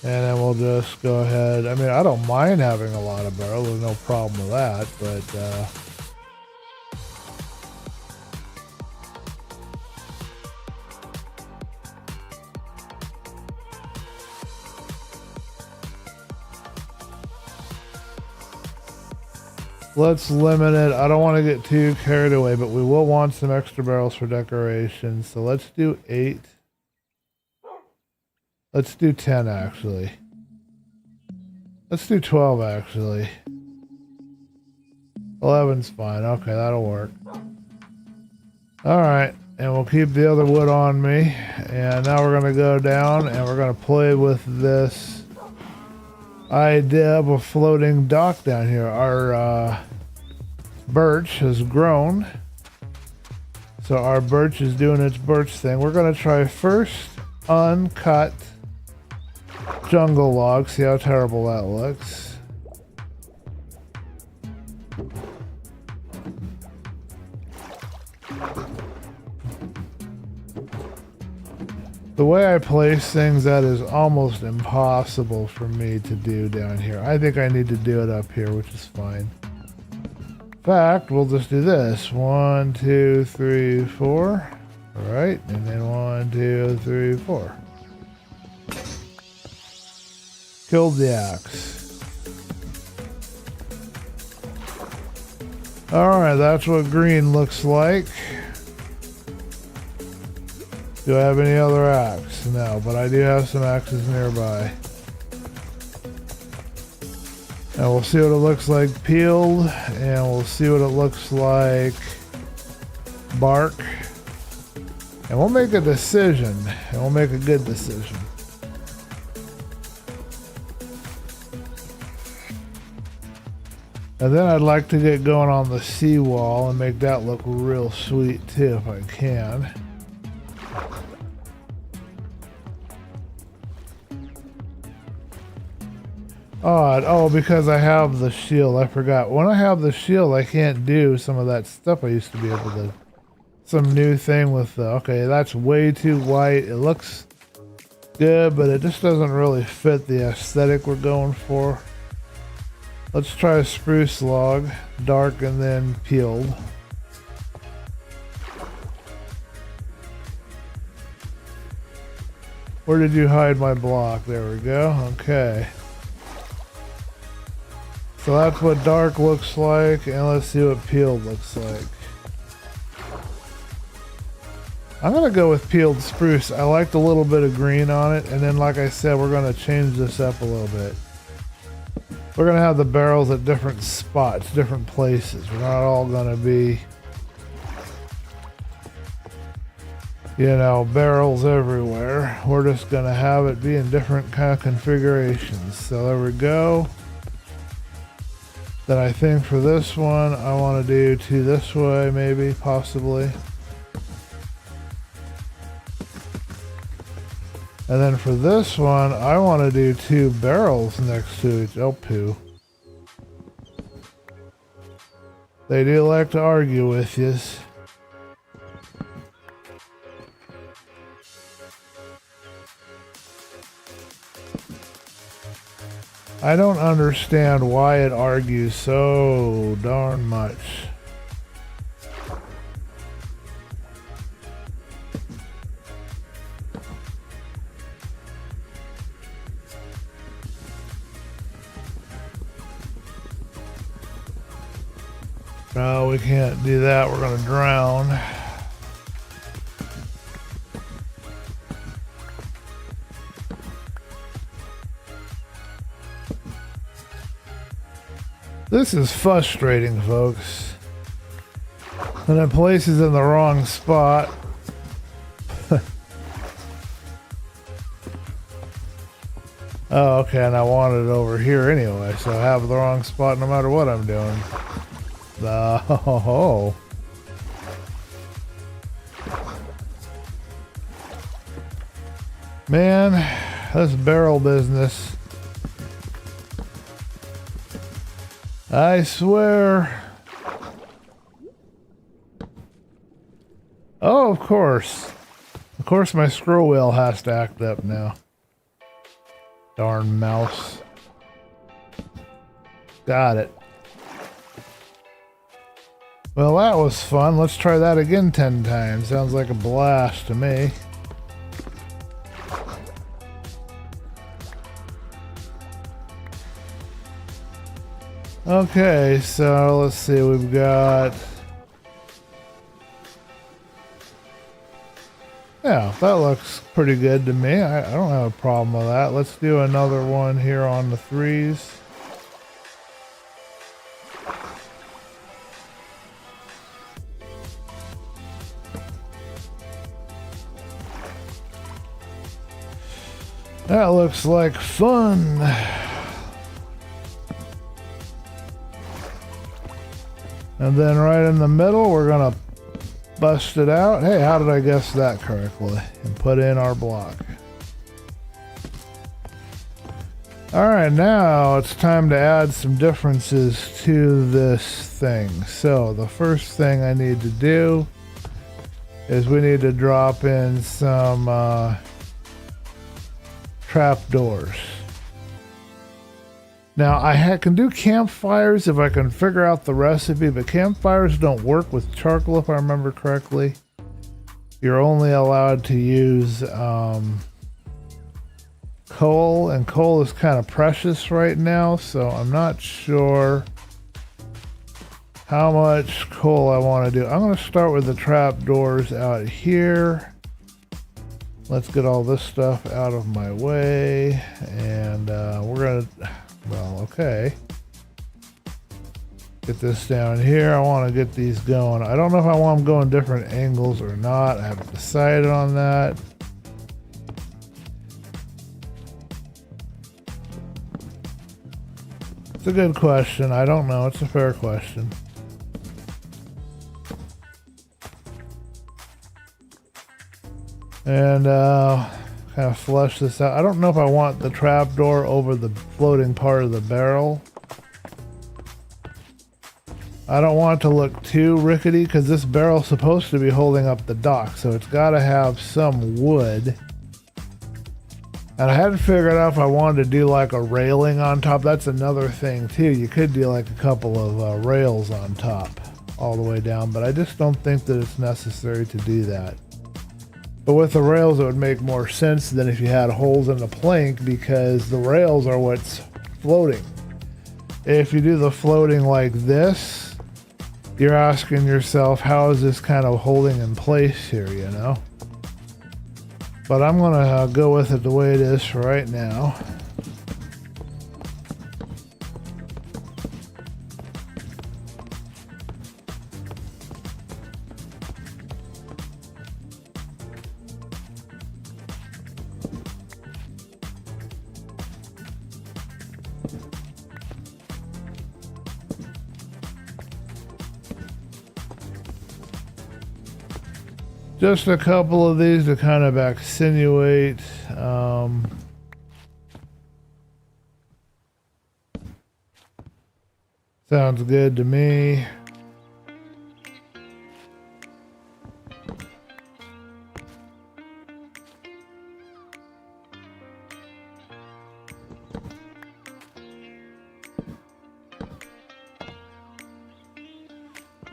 And then we'll just go ahead. I mean, I don't mind having a lot of barrels. There's no problem with that, but let's limit it. I don't want to get too carried away, but we will want some extra barrels for decoration. So let's do 8. Let's do 10 actually. Let's do 12 actually. 11's fine. Okay, that'll work. Alright, and we'll keep the other wood on me. And now we're going to go down and we're going to play with this idea of a floating dock down here. Our birch has grown. So our birch is doing its birch thing. We're going to try first uncut jungle log. See how terrible that looks. The way I place things, that is almost impossible for me to do down here. I think I need to do it up here, which is fine. In fact, we'll just do this. 1, 2, 3, 4. All right, and then 1, 2, 3, 4. Killed the axe. Alright, that's what green looks like. Do I have any other axe? No, but I do have some axes nearby. And we'll see what it looks like peeled, and we'll see what it looks like bark. And we'll make a decision, and we'll make a good decision. And then I'd like to get going on the seawall and make that look real sweet too, if I can. Odd. Oh, because I have the shield. I forgot. When I have the shield, I can't do some of that stuff I used to be able to. Some new thing with the... Okay, that's way too white. It looks good, but it just doesn't really fit the aesthetic we're going for. Let's try a spruce log. Dark and then peeled. Where did you hide my block? There we go. Okay. So that's what dark looks like, and let's see what peeled looks like. I'm gonna go with peeled spruce. I liked a little bit of green on it, and then like I said, we're gonna change this up a little bit. We're gonna have the barrels at different spots, different places. We're not all gonna be, you know, barrels everywhere. We're just gonna have it be in different kind of configurations. So there we go. Then I think for this one, I want to do two this way, maybe, possibly. And then for this one, I want to do two barrels next to each other. They do like to argue with you. I don't understand why it argues so darn much. No, we can't do that. We're going to drown. This is frustrating, folks. And it places in the wrong spot. Oh, okay, and I want it over here anyway, so I have the wrong spot no matter what I'm doing. Oh. Man, this barrel business. I swear. Oh, of course. Of course my scroll wheel has to act up now. Darn mouse. Got it. Well, that was fun. Let's try that again 10 times. Sounds like a blast to me. Okay, so let's see, we've got... Yeah, that looks pretty good to me. I don't have a problem with that. Let's do another one here on the threes. That looks like fun. And then right in the middle, we're gonna bust it out. Hey, how did I guess that correctly? And put in our block. All right, now it's time to add some differences to this thing. So the first thing I need to do is we need to drop in some trap doors. Now, I can do campfires if I can figure out the recipe, but campfires don't work with charcoal if I remember correctly. You're only allowed to use coal, and coal is kind of precious right now, so I'm not sure how much coal I want to do. I'm going to start with the trap doors out here. Let's get all this stuff out of my way, and we're going to... Well, okay. Get this down here. I want to get these going. I don't know if I want them going different angles or not. I haven't decided on that. It's a good question. I don't know. It's a fair question. And kind of flush this out. I don't know if I want the trapdoor over the floating part of the barrel. I don't want it to look too rickety because this barrel's supposed to be holding up the dock, so it's got to have some wood. And I hadn't figured out if I wanted to do like a railing on top. That's another thing too. You could do like a couple of rails on top all the way down, but I just don't think that it's necessary to do that. But with the rails, it would make more sense than if you had holes in the plank, because the rails are what's floating. If you do the floating like this, you're asking yourself, how is this kind of holding in place here, you know? But I'm gonna go with it the way it is for right now. Just a couple of these to kind of accentuate. Sounds good to me.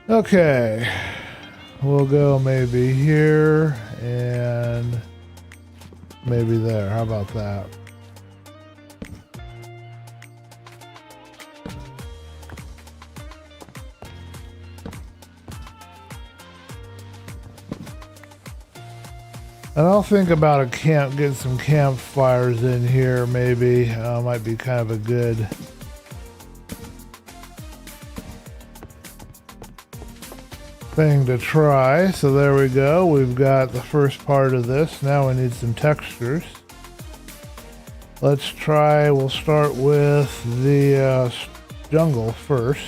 Okay. We'll go maybe here and maybe there. How about that? And I'll think about a camp, get some campfires in here maybe. Might be kind of a good thing to try. So there we go. We've got the first part of this. Now we need some textures. Let's try, we'll start with the jungle first.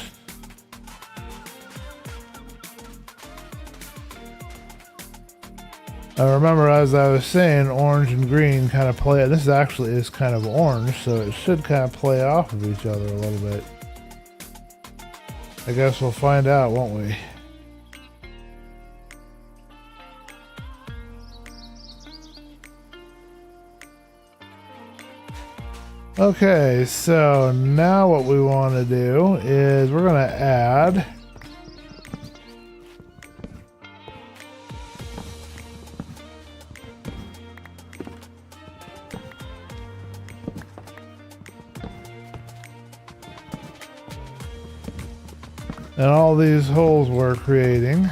I remember, as I was saying, orange and green kind of play. This actually is kind of orange, so it should kind of play off of each other a little bit. I guess we'll find out, won't we? Okay, so now what we want to do is we're going to add and all these holes we're creating.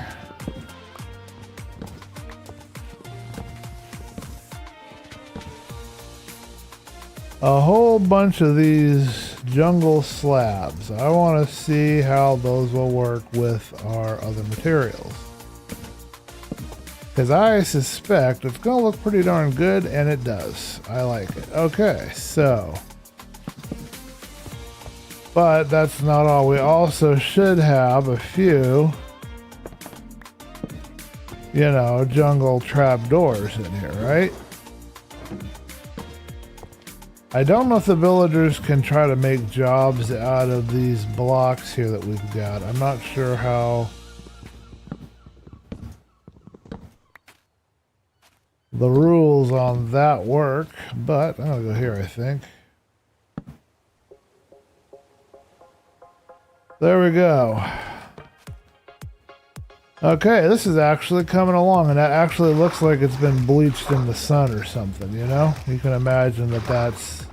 A whole bunch of these jungle slabs. I want to see how those will work with our other materials, because I suspect it's going to look pretty darn good, and it does. I like it. Okay, so, but that's not all. We also should have a few, you know, jungle trapdoors in here, right? I don't know if the villagers can try to make jobs out of these blocks here that we've got. I'm not sure how the rules on that work, but I'm gonna go here, I think. There we go. Okay, this is actually coming along, and that actually looks like it's been bleached in the sun or something, you know? You can imagine that that's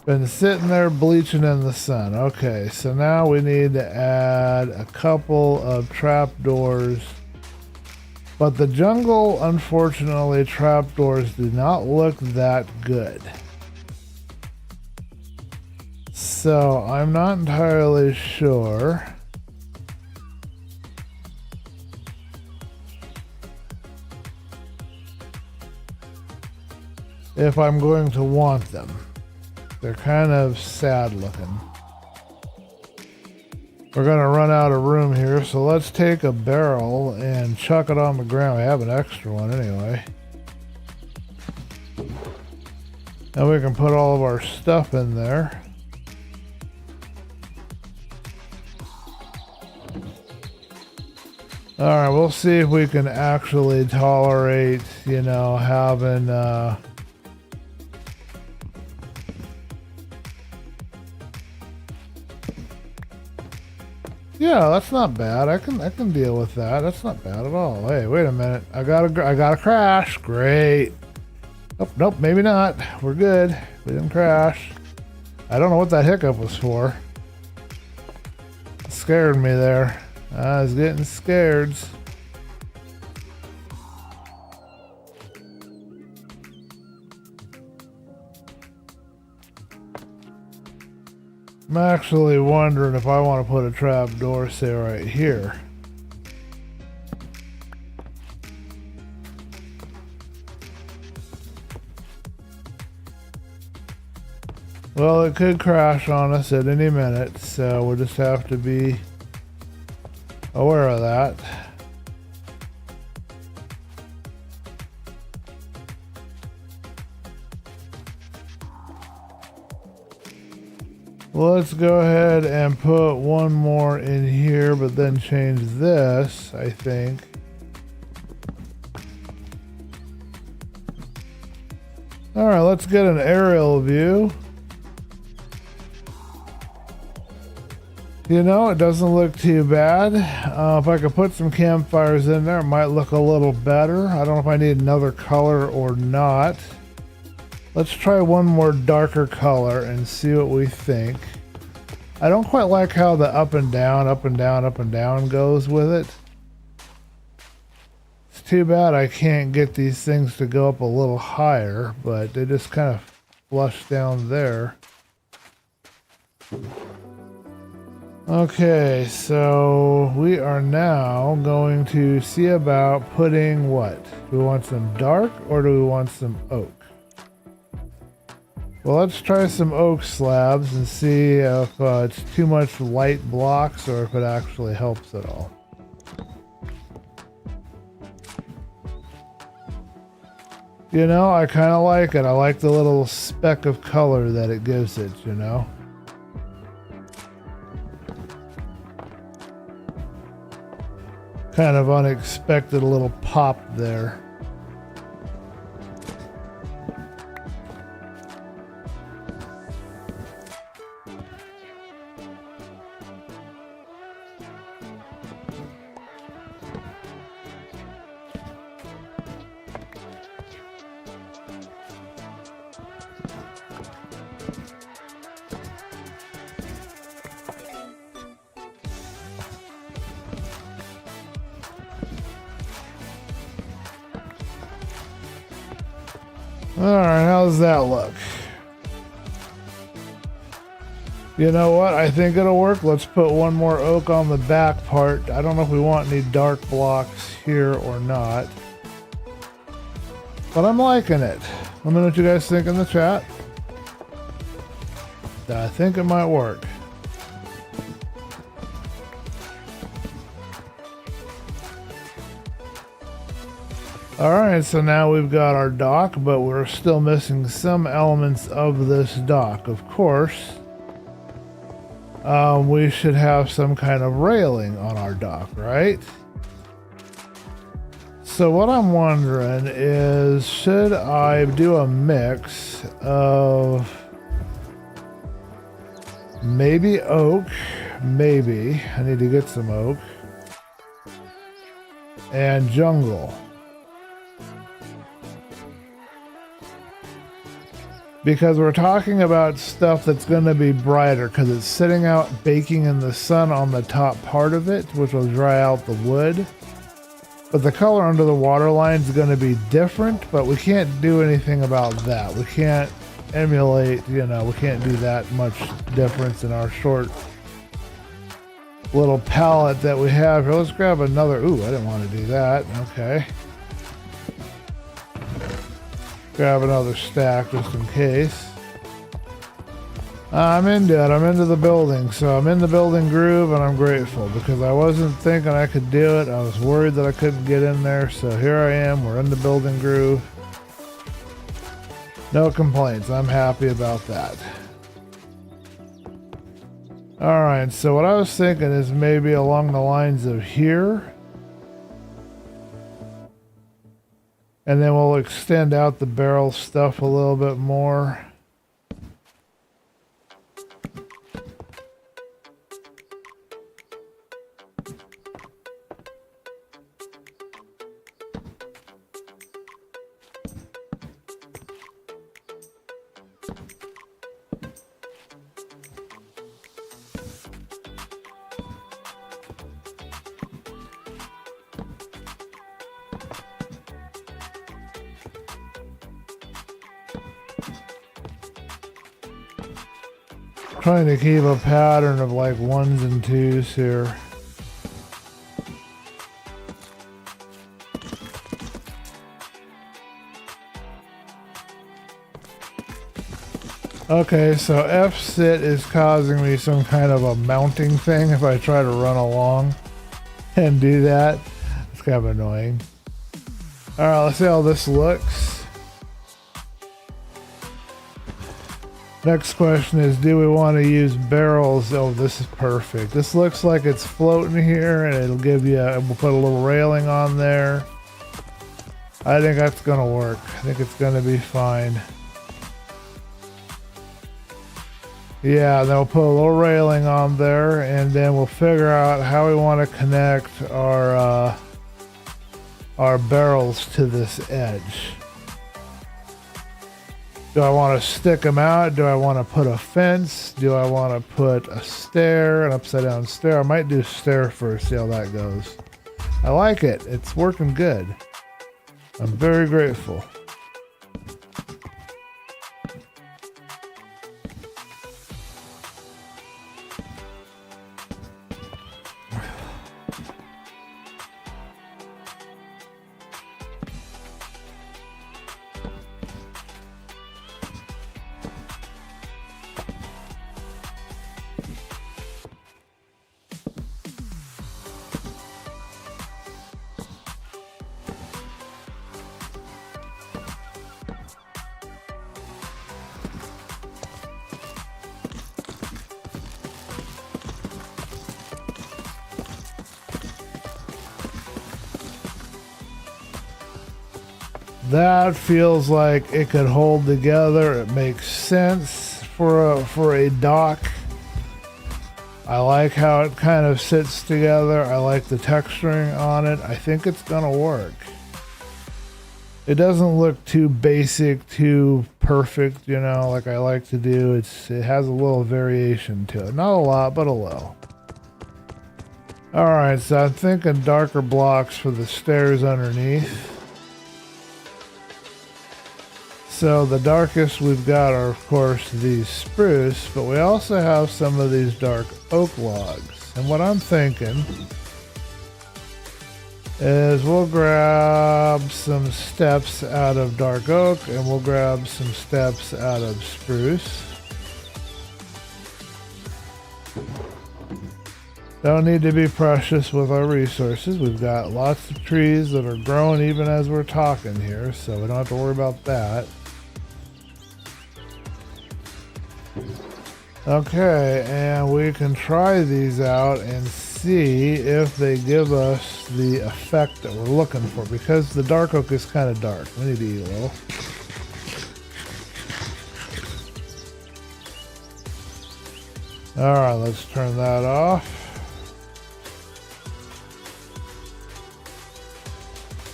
been sitting there bleaching in the sun. Okay, so now we need to add a couple of trapdoors But the jungle, unfortunately, trapdoors do not look that good. So I'm not entirely sure if I'm going to want them. They're kind of sad looking. We're going to run out of room here, so let's take a barrel and chuck it on the ground. We have an extra one anyway. And we can put all of our stuff in there. Alright, we'll see if we can actually tolerate, you know, having yeah, that's not bad. I can deal with that. That's not bad at all. Hey, wait a minute. I got a crash. Great. Oh, nope, maybe not. We're good. We didn't crash. I don't know what that hiccup was for. It scared me there. I was getting scared. I'm actually wondering if I want to put a trap door, say, right here. Well, it could crash on us at any minute, so we'll just have to be aware of that. Let's go ahead and put one more in here, but then change this, I think. All right, let's get an aerial view. You know, it doesn't look too bad. If I could put some campfires in there, it might look a little better. I don't know if I need another color or not. Let's try one more darker color and see what we think. I don't quite like how the up and down, up and down, up and down goes with it. It's too bad I can't get these things to go up a little higher, but they just kind of flush down there. Okay, so we are now going to see about putting what? Do we want some dark or do we want some oak? Well, let's try some oak slabs and see if it's too much light blocks or if it actually helps at all. You know, I kind of like it. I like the little speck of color that it gives it, you know. Kind of unexpected little pop there. Alright, how does that look? You know what? I think it'll work. Let's put one more oak on the back part. I don't know if we want any dark blocks here or not. But I'm liking it. Let me know what you guys think in the chat. I think it might work. Alright, so now we've got our dock, but we're still missing some elements of this dock. Of course, we should have some kind of railing on our dock, right? So what I'm wondering is, should I do a mix of maybe oak, maybe, I need to get some oak, and jungle. Because we're talking about stuff that's going to be brighter because it's sitting out baking in the sun on the top part of it, which will dry out the wood. But the color under the water line is going to be different, but we can't do anything about that. We can't emulate, you know, we can't do that much difference in our short little palette that we have here. Let's grab another. Ooh, I didn't want to do that. Okay. Grab another stack just in case. I'm into it. I'm into the building. So I'm in the building groove and I'm grateful because I wasn't thinking I could do it. I was worried that I couldn't get in there. So here I am. We're in the building groove. No complaints. I'm happy about that. Alright, so what I was thinking is maybe along the lines of here. And then we'll extend out the barrel stuff a little bit more. Trying to keep a pattern of like 1s and 2s here. Okay, so F-sit is causing me some kind of a mounting thing if I try to run along and do that. It's kind of annoying. Alright, let's see how this looks. Next question is, do we want to use barrels? Oh, this is perfect. This looks like it's floating here and it'll give you, we'll put a little railing on there. I think that's going to work. I think it's going to be fine. Yeah, then we'll put a little railing on there and then we'll figure out how we want to connect our barrels to this edge. Do I want to stick them out? Do I want to put a fence? Do I want to put a stair, an upside down stair? I might do stair first, see how that goes. I like it. It's working good. I'm very grateful. That feels like it could hold together. It makes sense for a dock. I like how it kind of sits together. I like the texturing on it. I think it's gonna work. It doesn't look too basic, too perfect, you know, like I like to do. It has a little variation to it. Not a lot, but a little. Alright, so I'm thinking darker blocks for the stairs underneath. So the darkest we've got are, of course, these spruce, but we also have some of these dark oak logs. And what I'm thinking is we'll grab some steps out of dark oak and we'll grab some steps out of spruce. Don't need to be precious with our resources. We've got lots of trees that are growing even as we're talking here, so we don't have to worry about that. Okay, and we can try these out and see if they give us the effect that we're looking for, because the dark oak is kind of dark. We need to eat a little. Alright, let's turn that off.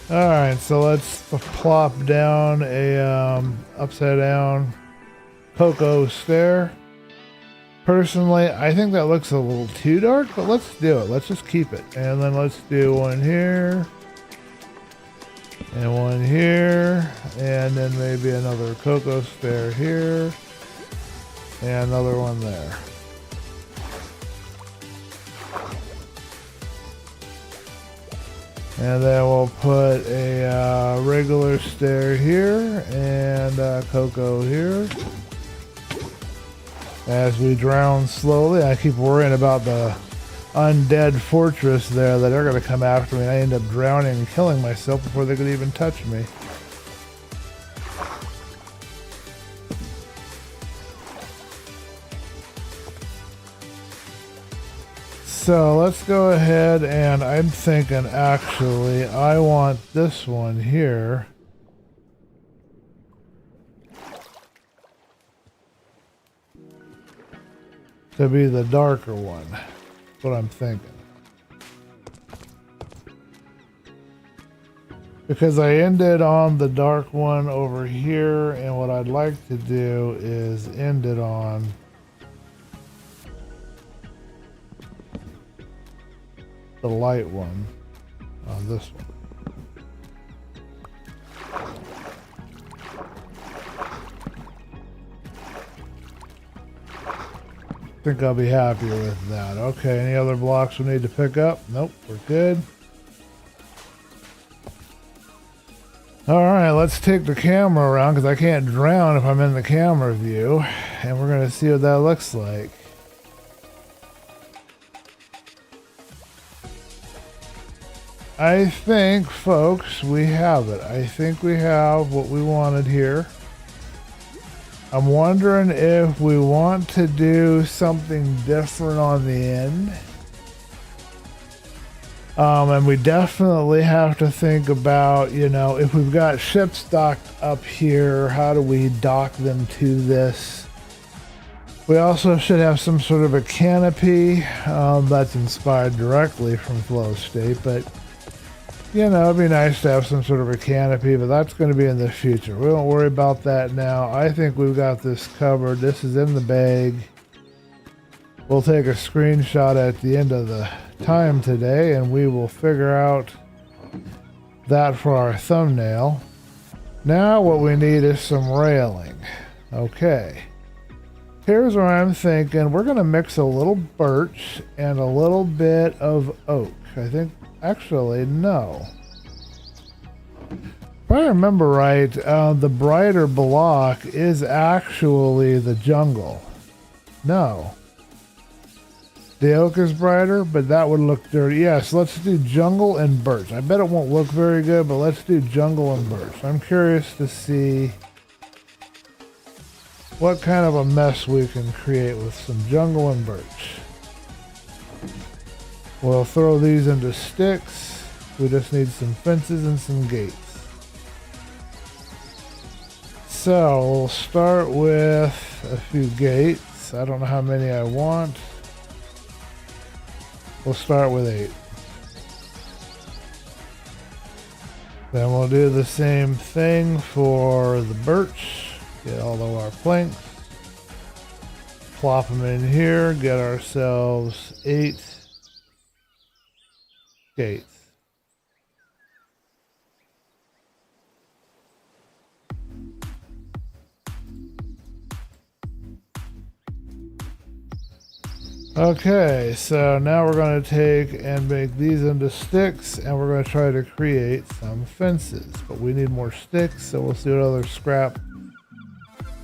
Alright, so let's plop down a upside down cocoa stair. Personally, I think that looks a little too dark, but let's do it. Let's just keep it. And then let's do one here. And one here, and then maybe another cocoa stair here, and another one there. And then we'll put a regular stair here and cocoa here. As we drown slowly, I keep worrying about the undead fortress there that are going to come after me. I end up drowning and killing myself before they could even touch me. So let's go ahead, and I'm thinking actually I want this one here to be the darker one. That's what I'm thinking. Because I ended on the dark one over here, and what I'd like to do is end it on the light one on this one. I think I'll be happy with that. Okay, any other blocks we need to pick up? Nope, we're good. Alright, let's take the camera around because I can't drown if I'm in the camera view. And we're going to see what that looks like. I think, folks, we have it. I think we have what we wanted here. I'm wondering if we want to do something different on the end. And we definitely have to think about, you know, if we've got ships docked up here, how do we dock them to this? We also should have some sort of a canopy that's inspired directly from Flow State, but you know, it'd be nice to have some sort of a canopy, but that's going to be in the future. We won't worry about that now. I think we've got this covered. This is in the bag. We'll take a screenshot at the end of the time today, and we will figure out that for our thumbnail. Now what we need is some railing. Okay. Here's where I'm thinking we're going to mix a little birch and a little bit of oak. I think, actually, no. If I remember right, the brighter block is actually the jungle. No. The oak is brighter, but that would look dirty. Yes, let's do jungle and birch. I bet it won't look very good, but let's do jungle and birch. I'm curious to see what kind of a mess we can create with some jungle and birch. We'll throw these into sticks. We just need some fences and some gates. So we'll start with a few gates. I don't know how many I want. We'll start with 8. Then we'll do the same thing for the birch. Get all of our planks. Plop them in here. Get ourselves 8 gates. Okay, so now we're going to take and make these into sticks, and we're going to try to create some fences. But we need more sticks, so we'll see what other scrap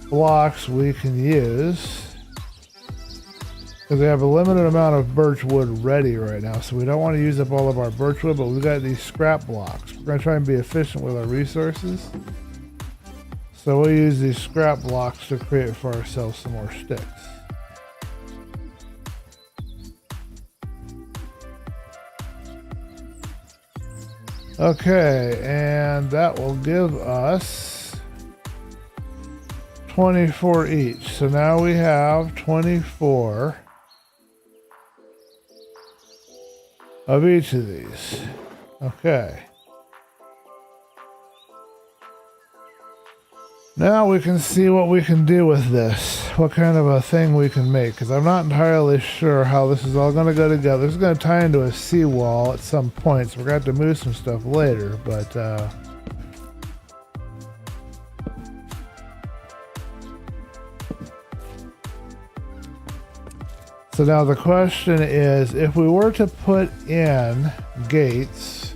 blocks we can use. Because we have a limited amount of birch wood ready right now, so we don't want to use up all of our birch wood, but we've got these scrap blocks. We're going to try and be efficient with our resources. So we'll use these scrap blocks to create for ourselves some more sticks. Okay, and that will give us 24 each. So now we have 24 of each of these. Okay. Now we can see what we can do with this. What kind of a thing we can make. Because I'm not entirely sure how this is all going to go together. This is going to tie into a seawall at some point. So we're going to have to move some stuff later. But So now the question is, if we were to put in gates,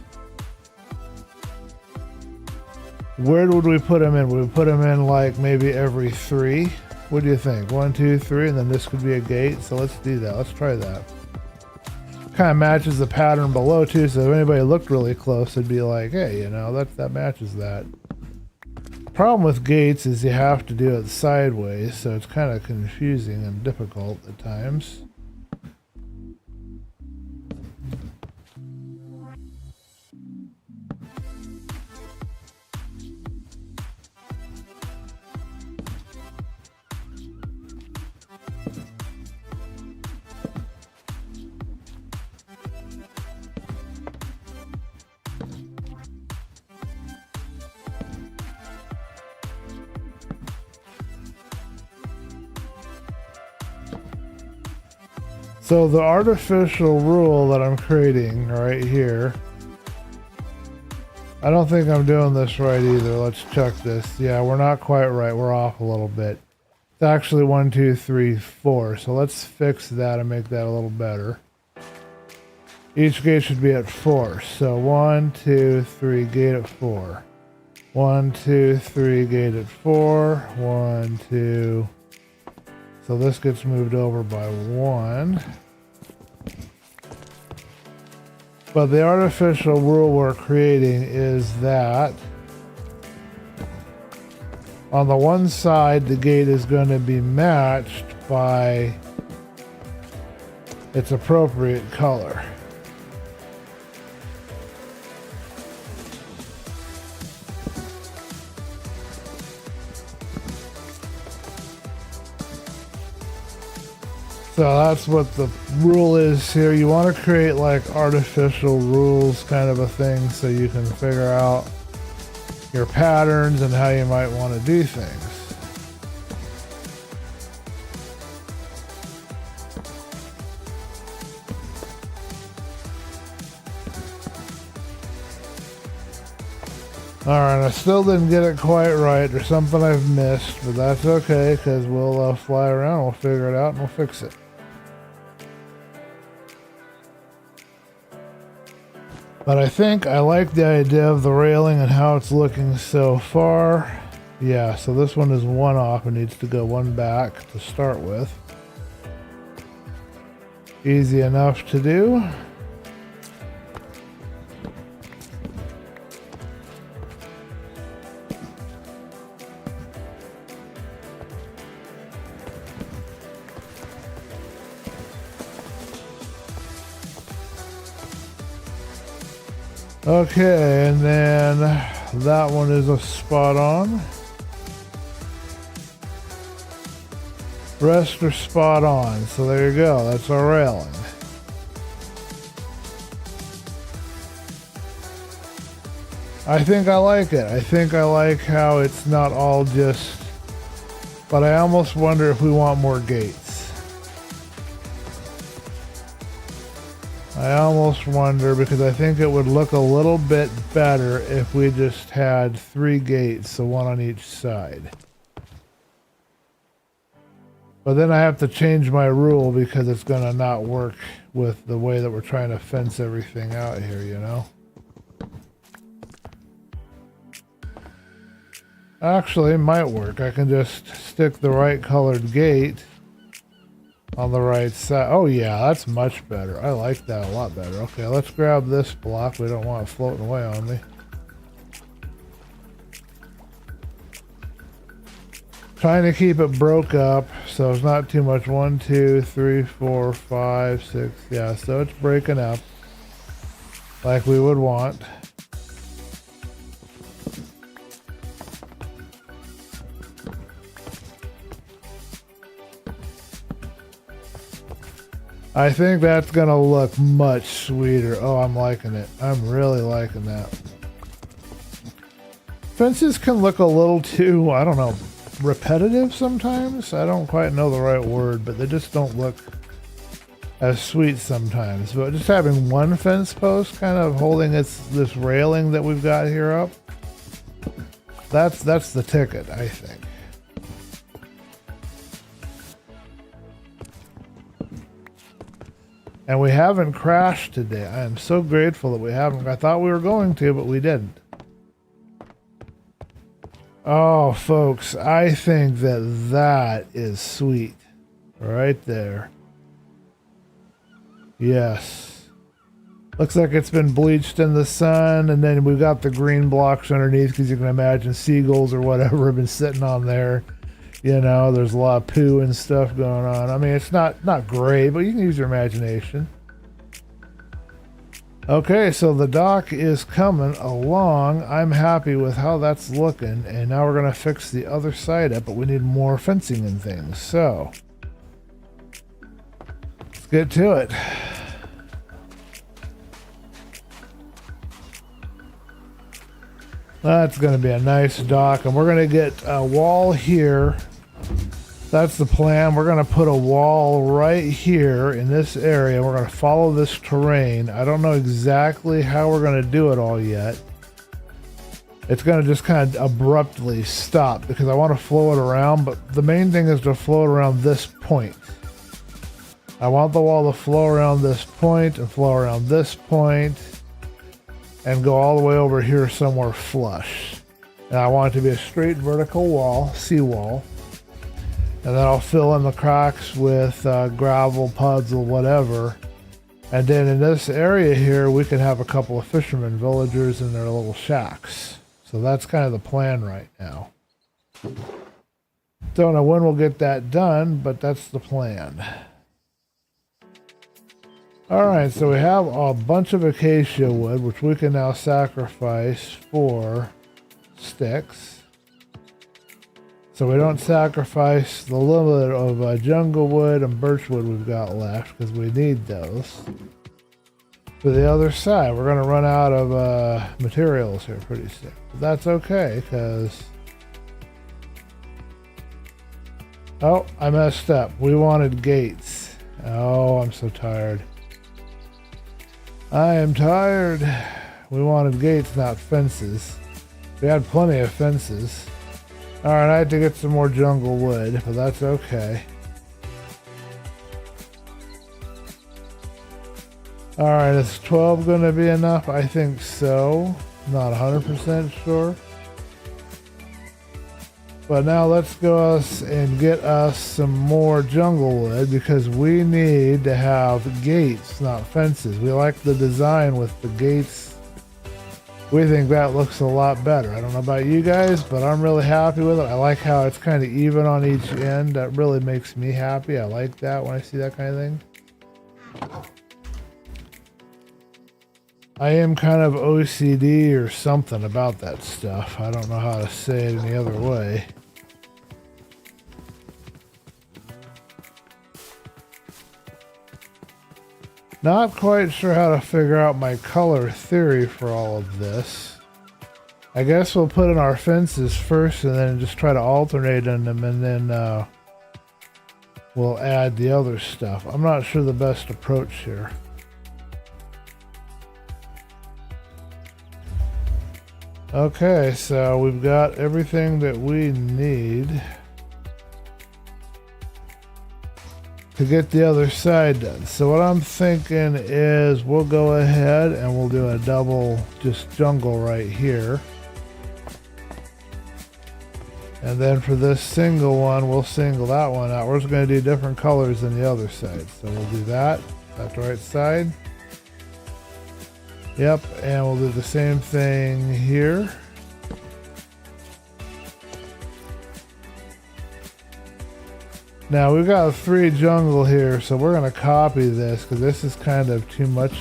where would we put them in? Would we put them in like maybe every 3? What do you think? 1, 2, 3, and then this could be a gate. So let's do that. Let's try that. Kind of matches the pattern below too. So if anybody looked really close, it'd be like, hey, you know, that matches that. Problem with gates is you have to do it sideways, so it's kind of confusing and difficult at times. So the artificial rule that I'm creating right here, I don't think I'm doing this right either. Let's check this. Yeah, we're not quite right. We're off a little bit. It's actually 1, 2, 3, 4. So let's fix that and make that a little better. Each gate should be at 4. So 1, 2, 3, gate at 4. 1, 2, 3, gate at 4. 1, 2. So this gets moved over by 1. But the artificial rule we're creating is that on the one side, the gate is going to be matched by its appropriate color. So that's what the rule is here. You want to create like artificial rules kind of a thing so you can figure out your patterns and how you might want to do things. Alright, I still didn't get it quite right. There's something I've missed, but that's okay because we'll fly around, we'll figure it out, and we'll fix it. But I think I like the idea of the railing and how it's looking so far. Yeah, so this one is 1 off and needs to go 1 back to start with. Easy enough to do. Okay, and then that one is a spot on. Rest are spot on. So there you go. That's our railing. I think I like it. I think I like how it's not all just... But I almost wonder if we want more gates. I almost wonder, because I think it would look a little bit better if we just had 3 gates, so 1 on each side. But then I have to change my rule because it's going to not work with the way that we're trying to fence everything out here, you know? Actually, it might work. I can just stick the right colored gate on the right side. Oh yeah, that's much better. I like that a lot better. Okay, let's grab this block. We don't want it floating away on me. Trying to keep it broke up so it's not too much. 1, 2, 3, 4, 5, 6. Yeah, so it's breaking up like we would want. I think that's gonna look much sweeter. Oh, I'm liking it. I'm really liking that. Fences can look a little too, I don't know, repetitive sometimes. I don't quite know the right word, but they just don't look as sweet sometimes. But just having one fence post kind of holding this railing that we've got here up, that's the ticket, I think. And we haven't crashed today. I am so grateful that we haven't. I thought we were going to, but we didn't. Oh, folks, I think that that is sweet. Right there. Yes. Looks like it's been bleached in the sun, and then we've got the green blocks underneath because you can imagine seagulls or whatever have been sitting on there. You know, there's a lot of poo and stuff going on. I mean, it's not great, but you can use your imagination. Okay, so the dock is coming along. I'm happy with how that's looking, and now we're going to fix the other side up, but we need more fencing and things, so let's get to it. That's going to be a nice dock, and we're going to get a wall here. That's the plan. We're going to put a wall right here in this area. We're going to follow this terrain. I don't know exactly how we're going to do it all yet. It's going to just kind of abruptly stop because I want to flow it around, but the main thing is to flow it around this point. I want the wall to flow around this point and flow around this point and go all the way over here somewhere flush. And I want it to be a straight vertical wall, seawall. And then I'll fill in the cracks with gravel, puddle, whatever. And then in this area here, we can have a couple of fishermen villagers in their little shacks. So that's kind of the plan right now. Don't know when we'll get that done, but that's the plan. Alright, so we have a bunch of acacia wood, which we can now sacrifice for sticks. So we don't sacrifice the little bit of jungle wood and birch wood we've got left, because we need those. For the other side, we're going to run out of materials here pretty soon. But that's okay, because... Oh, I messed up. We wanted gates. Oh, I'm so tired. I am tired. We wanted gates, not fences. We had plenty of fences. Alright, I had to get some more jungle wood, but that's okay. Alright, is 12 going to be enough? I think so. Not 100% sure. But now let's go and get us some more jungle wood because we need to have gates, not fences. We like the design with the gates. We think that looks a lot better. I don't know about you guys, but I'm really happy with it. I like how it's kind of even on each end. That really makes me happy. I like that when I see that kind of thing. I am kind of OCD or something about that stuff. I don't know how to say it any other way. Not quite sure how to figure out my color theory for all of this. I guess we'll put in our fences first and then just try to alternate in them, and then we'll add the other stuff. I'm not sure the best approach here. Okay, so we've got everything that we need to get the other side done. So what I'm thinking is we'll go ahead and we'll do a double just jungle right here. And then for this single one, we'll single that one out. We're just going to do different colors than the other side. So we'll do that. That's the right side. Yep, and we'll do the same thing here. Now we've got 3 jungle here, so we're going to copy this because this is kind of too much.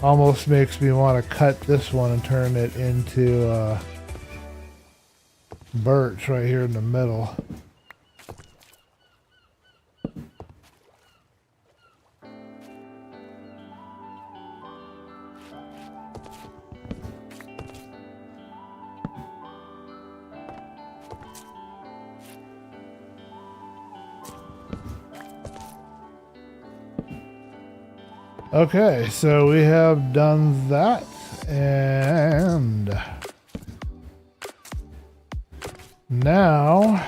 Almost makes me want to cut this one and turn it into birch right here in the middle. Okay, so we have done that, and now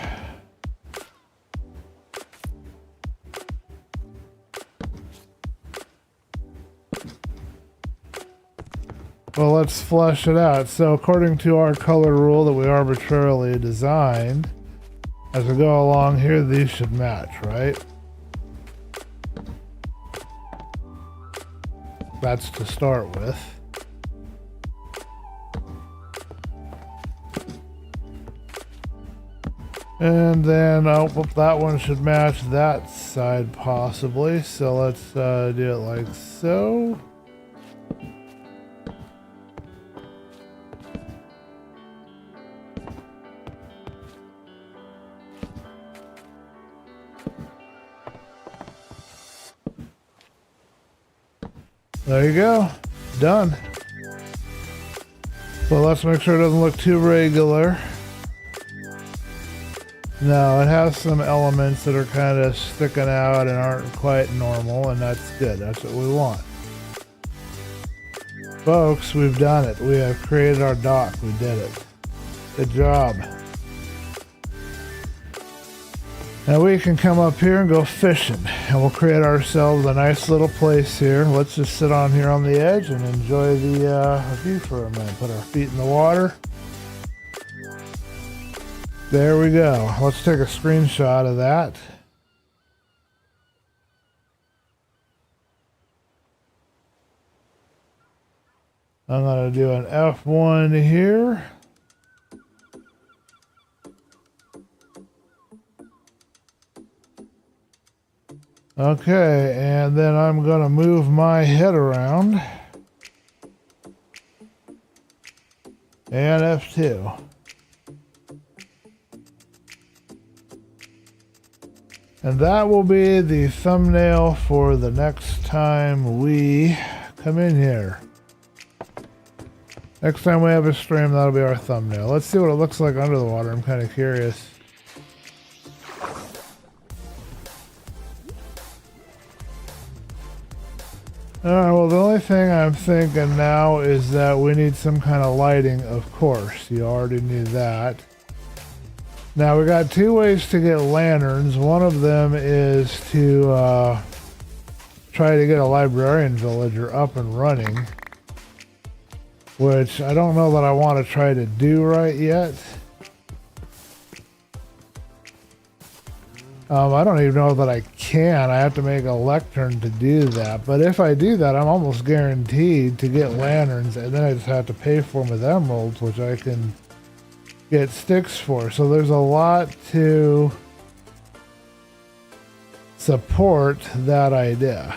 Well, let's flesh it out. So according to our color rule that we arbitrarily designed, as we go along here, these should match, right? That's to start with. And then, oh, that one should match that side possibly. So let's do it like so. There you go. Done. Well, let's make sure it doesn't look too regular. No, it has some elements that are kind of sticking out and aren't quite normal, and that's good. That's what we want. Folks, we've done it. We have created our dock. We did it. Good job. Now we can come up here and go fishing, and we'll create ourselves a nice little place here. Let's just sit on here on the edge and enjoy the view for a minute. Put our feet in the water. There we go. Let's take a screenshot of that. I'm going to do an F1 here. Okay, and then I'm going to move my head around. And F2. And that will be the thumbnail for the next time we come in here. Next time we have a stream, that'll be our thumbnail. Let's see what it looks like under the water. I'm kind of curious. Alright, well the only thing I'm thinking now is that we need some kind of lighting, of course. You already knew that. Now we got two ways to get lanterns. One of them is to try to get a librarian villager up and running, which I don't know that I want to try to do right yet. I don't even know that I can. I have to make a lectern to do that. But if I do that, I'm almost guaranteed to get lanterns, and then I just have to pay for them with emeralds, which I can get sticks for. So there's a lot to support that idea.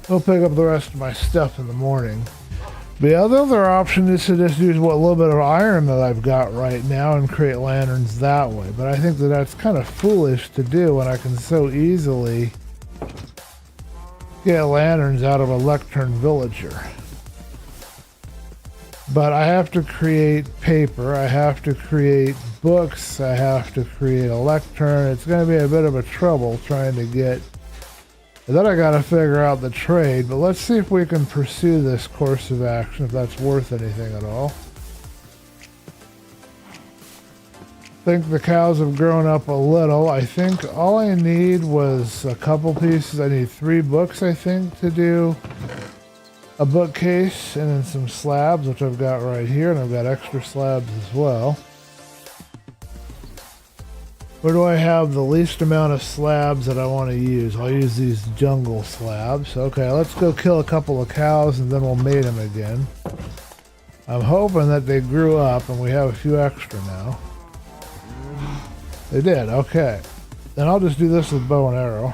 I'll pick up the rest of my stuff in the morning. The other option is to just use what little bit of iron that I've got right now and create lanterns that way. But I think that that's kind of foolish to do when I can so easily get lanterns out of a lectern villager. But I have to create paper, I have to create books, I have to create a lectern. It's going to be a bit of a trouble trying to get. And then I got to figure out the trade, but let's see if we can pursue this course of action, if that's worth anything at all. I think the cows have grown up a little. I think all I need was a couple pieces. I need 3 books, I think, to do a bookcase, and then some slabs, which I've got right here, and I've got extra slabs as well. Where do I have the least amount of slabs that I want to use? I'll use these jungle slabs. Okay, let's go kill a couple of cows and then we'll mate them again. I'm hoping that they grew up and we have a few extra now. They did, okay. Then I'll just do this with bow and arrow.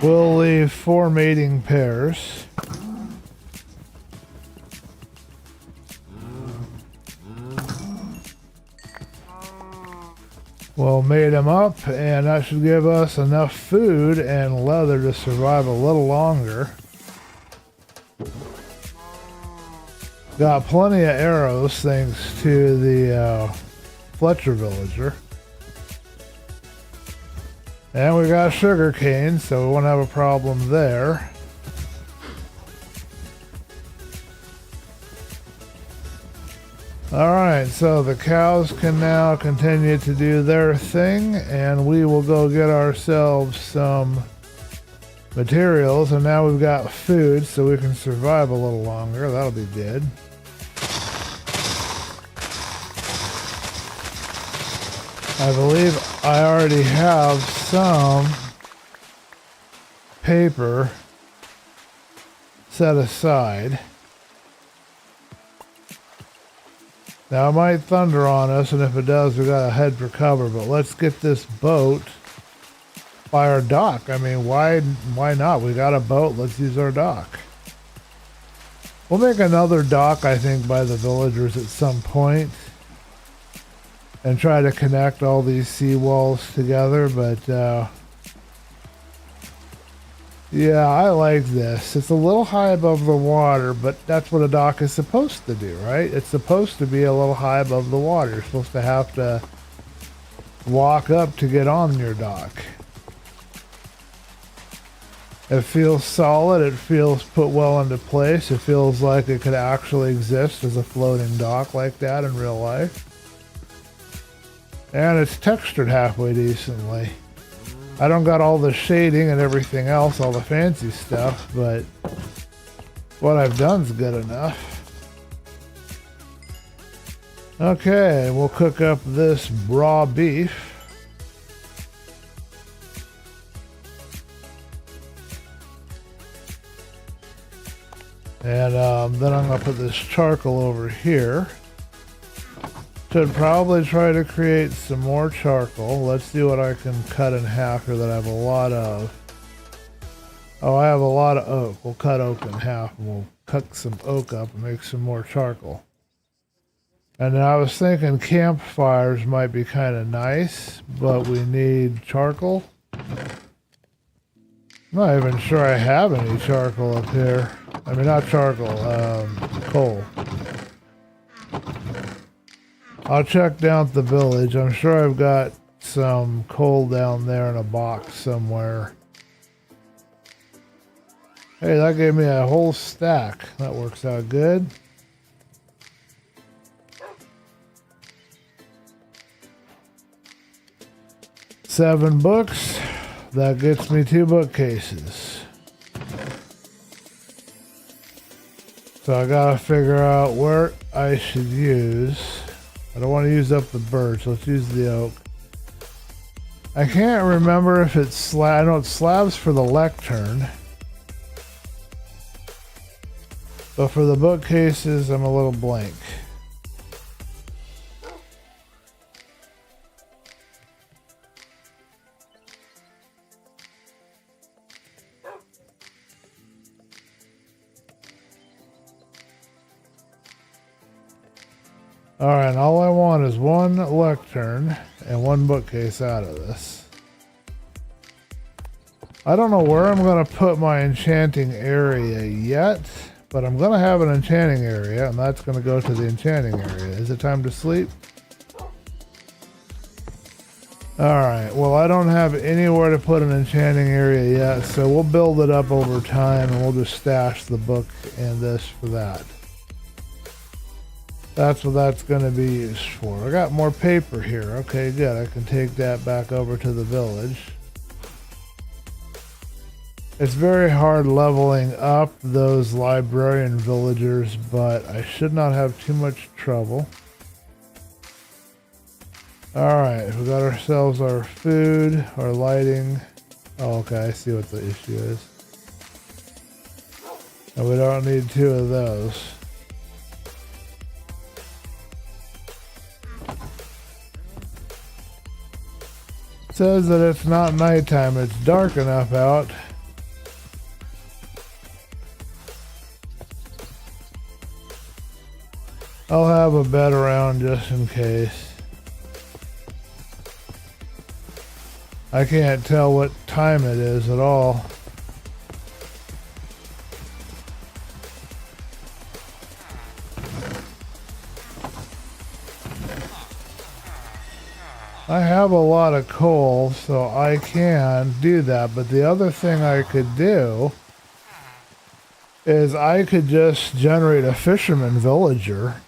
We'll leave 4 mating pairs. We'll mate them up, and that should give us enough food and leather to survive a little longer. Got plenty of arrows thanks to the Fletcher villager. And we got sugar cane, so we won't have a problem there. Alright, so the cows can now continue to do their thing, and we will go get ourselves some materials, and now we've got food so we can survive a little longer. That'll be good. I believe I already have some paper set aside. Now it might thunder on us, and if it does, we gotta head for cover, but let's get this boat by our dock. I mean, why not? We got a boat, let's use our dock. We'll make another dock, I think, by the villagers at some point and try to connect all these seawalls together, but yeah, I like this. It's a little high above the water, but that's what a dock is supposed to do, right? It's supposed to be a little high above the water. You're supposed to have to walk up to get on your dock. It feels solid. It feels put well into place. It feels like it could actually exist as a floating dock like that in real life. And it's textured halfway decently. I don't got all the shading and everything else, all the fancy stuff, but what I've done's good enough. Okay, we'll cook up this raw beef. And then I'm going to put this charcoal over here. Should probably try to create some more charcoal. Let's see what I can cut in half here that I have a lot of. Oh, I have a lot of oak. We'll cut oak in half and we'll cut some oak up and make some more charcoal. And then I was thinking campfires might be kind of nice, but we need charcoal. I'm not even sure I have any charcoal up here. I mean, not charcoal, coal. I'll check down at the village. I'm sure I've got some coal down there in a box somewhere. Hey, that gave me a whole stack. That works out good. Seven books. That gets me 2 bookcases. So I gotta figure out where I should use. I don't want to use up the birch. Let's use the oak. I can't remember if it's slab. I know it's slabs for the lectern. But for the bookcases, I'm a little blank. Alright, and all I want is 1 lectern and 1 bookcase out of this. I don't know where I'm going to put my enchanting area yet, but I'm going to have an enchanting area, and that's going to go to the enchanting area. Is it time to sleep? Alright, well, I don't have anywhere to put an enchanting area yet, so we'll build it up over time, and we'll just stash the book and this for that. That's what that's going to be used for. I got more paper here. Okay, good. I can take that back over to the village. It's very hard leveling up those librarian villagers, but I should not have too much trouble. Alright, we got ourselves our food, our lighting. Oh, okay, I see what the issue is. And we don't need 2 of those. Says that it's not nighttime, it's dark enough out. I'll have a bed around just in case. I can't tell what time it is at all. I have a lot of coal, so I can do that. But the other thing I could do is I could just generate a fisherman villager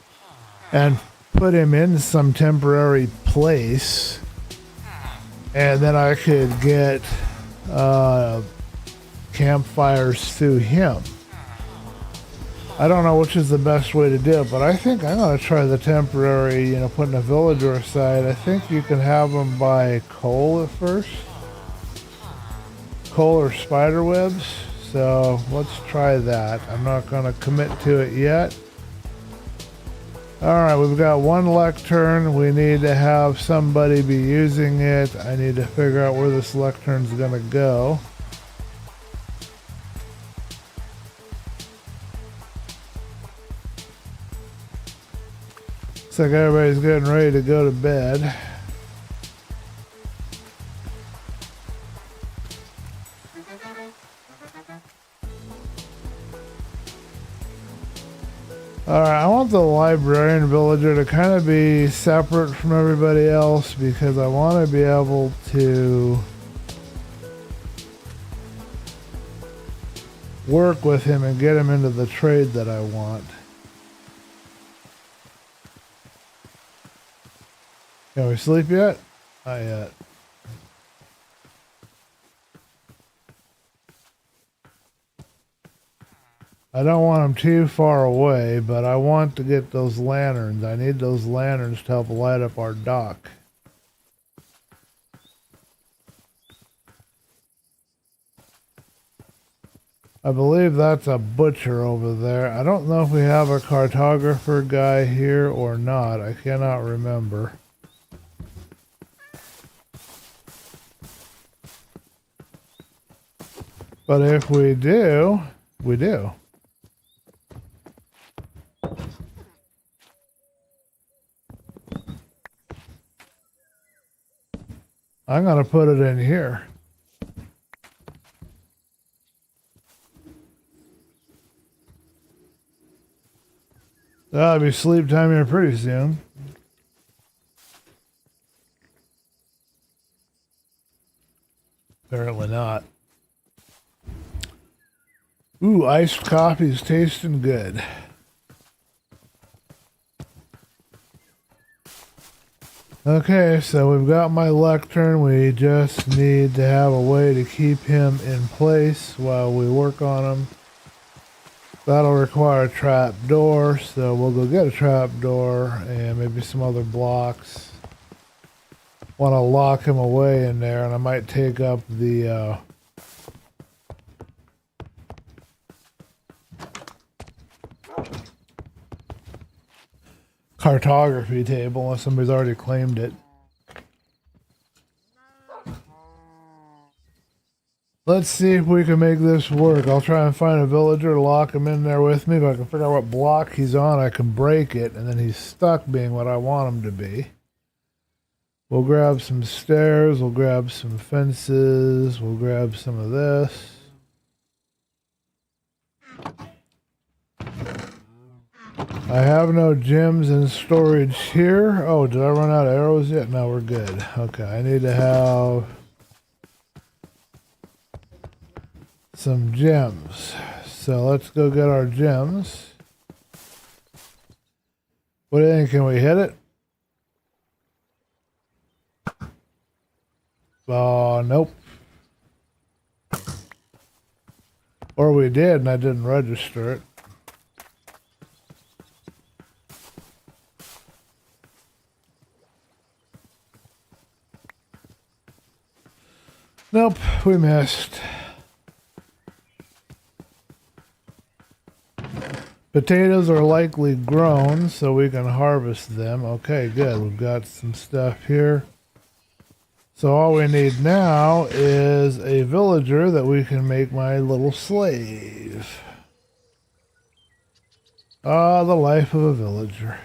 and put him in some temporary place, and then I could get campfires through him. I don't know which is the best way to do it, but I think I'm going to try the temporary, putting a villager aside. I think you can have them buy coal at first. Coal or spider webs. So let's try that. I'm not going to commit to it yet. Alright, we've got one lectern. We need to have somebody be using it. I need to figure out where this lectern's going to go. Looks like everybody's getting ready to go to bed. Alright, I want the librarian villager to kind of be separate from everybody else because I want to be able to work with him and get him into the trade that I want. Can we sleep yet? Not yet. I don't want them too far away, but I want to get those lanterns. I need those lanterns to help light up our dock. I believe that's a butcher over there. I don't know if we have a cartographer guy here or not. I cannot remember. But if we do, we do. I'm going to put it in here. That'll be sleep time here pretty soon. Apparently not. Ooh, iced coffee's tasting good. Okay, so we've got my lectern. We just need to have a way to keep him in place while we work on him. That'll require a trap door, so we'll go get a trap door and maybe some other blocks. Want to lock him away in there, and I might take up the cartography table unless somebody's already claimed it. Let's see if we can make this work. I'll try and find a villager to lock him in there with me. If I can figure out what block he's on, I can break it, and then he's stuck being what I want him to be. We'll grab some stairs. We'll grab some fences. We'll grab some of this. I have no gems in storage here. Oh, did I run out of arrows yet? No, we're good. Okay, I need to have some gems. So let's go get our gems. What do you think? Can we hit it? Oh, nope. Or we did and I didn't register it. Nope, we missed. Potatoes are likely grown, so we can harvest them. Okay, good. We've got some stuff here. So all we need now is a villager that we can make my little slave. Ah, the life of a villager.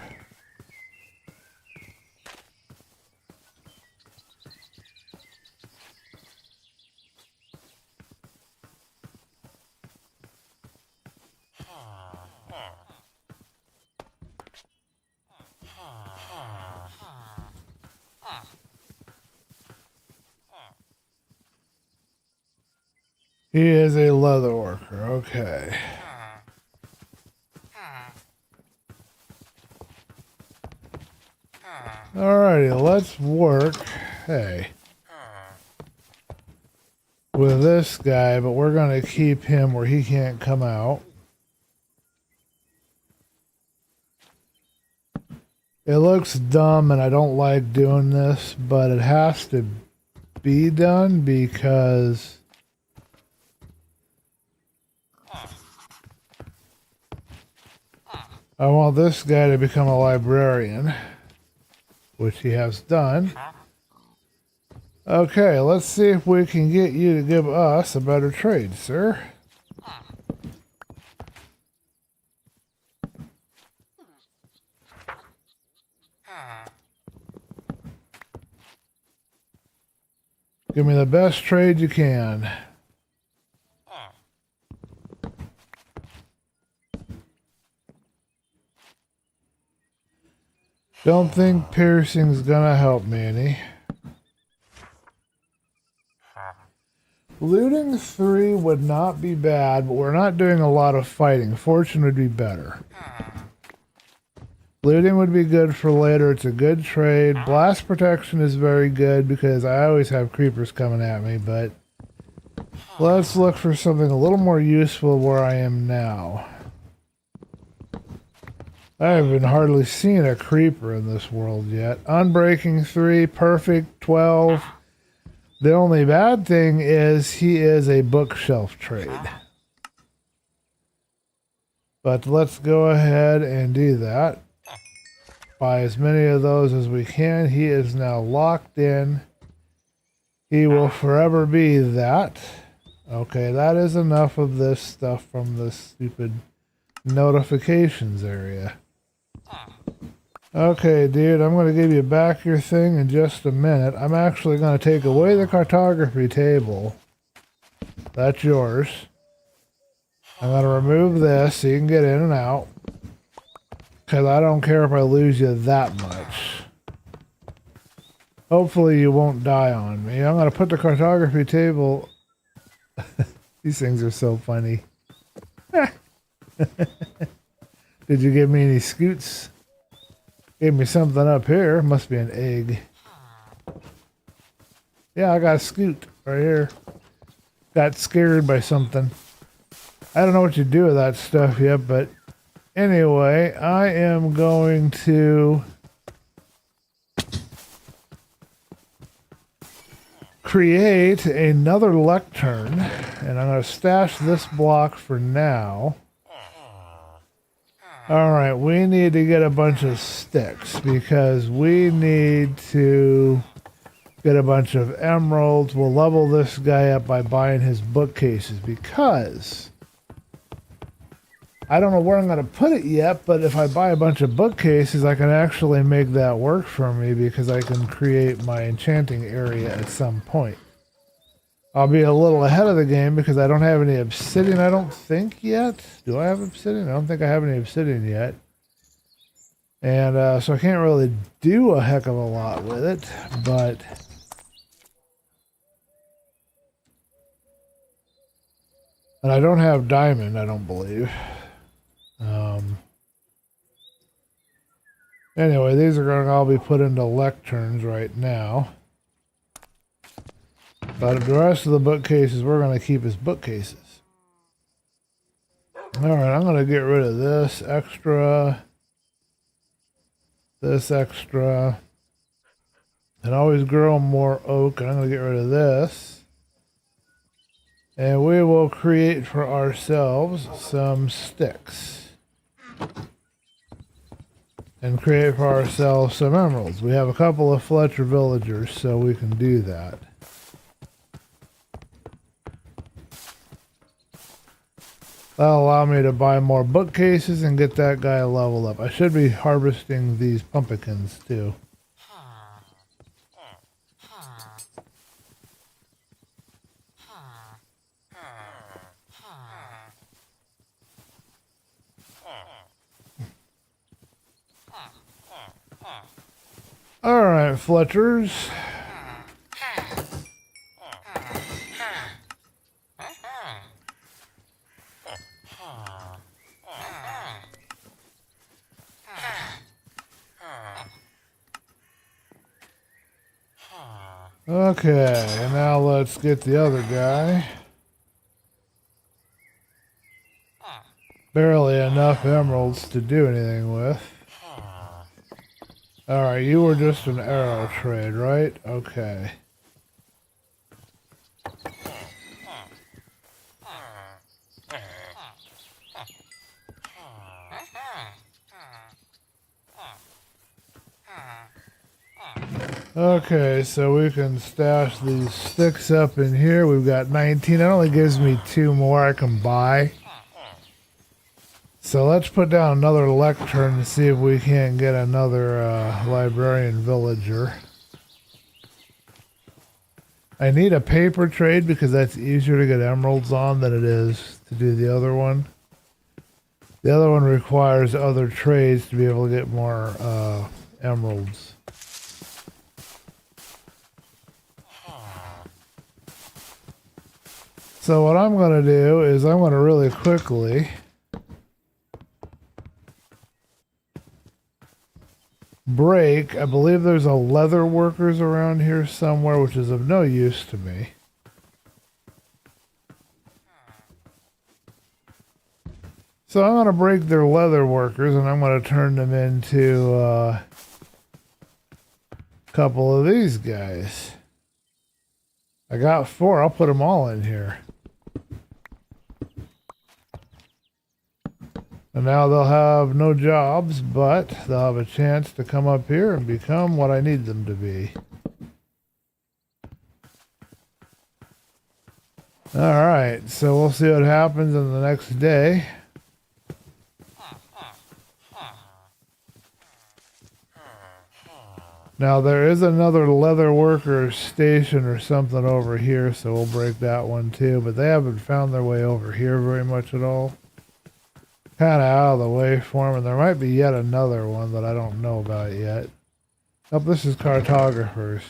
He is a leather worker. Okay. Alrighty, let's work. Hey. With this guy, but we're going to keep him where he can't come out. It looks dumb and I don't like doing this, but it has to be done because I want this guy to become a librarian, which he has done. Okay, let's see if we can get you to give us a better trade, sir. Give me the best trade you can. Don't think piercing's gonna help me any. Looting 3 would not be bad, but we're not doing a lot of fighting. Fortune would be better. Looting would be good for later. It's a good trade. Blast protection is very good because I always have creepers coming at me, but let's look for something a little more useful where I am now. I haven't hardly seen a creeper in this world yet. Unbreaking 3, perfect, 12. The only bad thing is he is a bookshelf trade. But let's go ahead and do that. Buy as many of those as we can. He is now locked in. He will forever be that. Okay, that is enough of this stuff from this stupid notifications area. Okay, dude, I'm going to give you back your thing in just a minute. I'm actually going to take away the cartography table. That's yours. I'm going to remove this so you can get in and out. Because I don't care if I lose you that much. Hopefully you won't die on me. I'm going to put the cartography table... These things are so funny. Did you give me any scoots? Gave me something up here. Must be an egg. Yeah, I got a scoot right here. Got scared by something. I don't know what you do with that stuff yet, but anyway, I am going to create another lectern, and I'm going to stash this block for now. Alright, we need to get a bunch of sticks because we need to get a bunch of emeralds. We'll level this guy up by buying his bookcases because I don't know where I'm going to put it yet, but if I buy a bunch of bookcases, I can actually make that work for me because I can create my enchanting area at some point. I'll be a little ahead of the game because I don't have any obsidian, I don't think, yet. Do I have obsidian? I don't think I have any obsidian yet. And so I can't really do a heck of a lot with it, but... And I don't have diamond, I don't believe. Anyway, these are going to all be put into lecterns right now. But the rest of the bookcases, we're going to keep as bookcases. Alright, I'm going to get rid of this extra, and always grow more oak, and I'm going to get rid of this. And we will create for ourselves some sticks. And create for ourselves some emeralds. We have a couple of Fletcher villagers, so we can do that. That'll allow me to buy more bookcases and get that guy leveled up. I should be harvesting these pumpkins too. Alright, Fletchers. Okay, and now let's get the other guy. Barely enough emeralds to do anything with. Alright, you were just an arrow trade, right? Okay. Okay, so we can stash these sticks up in here. We've got 19. It only gives me 2 more I can buy. So let's put down another lectern to see if we can't get another librarian villager. I need a paper trade because that's easier to get emeralds on than it is to do the other one. The other one requires other trades to be able to get more emeralds. So what I'm going to do is I'm going to really quickly break. I believe there's a leather workers around here somewhere, which is of no use to me. So I'm going to break their leather workers and I'm going to turn them into a couple of these guys. I got 4. I'll put them all in here. And now they'll have no jobs, but they'll have a chance to come up here and become what I need them to be. Alright, so we'll see what happens in the next day. Now there is another leather worker station or something over here, so we'll break that one too, but they haven't found their way over here very much at all. Kind of out of the way for them, and there might be yet another one that I don't know about yet. Oh, this is cartographers.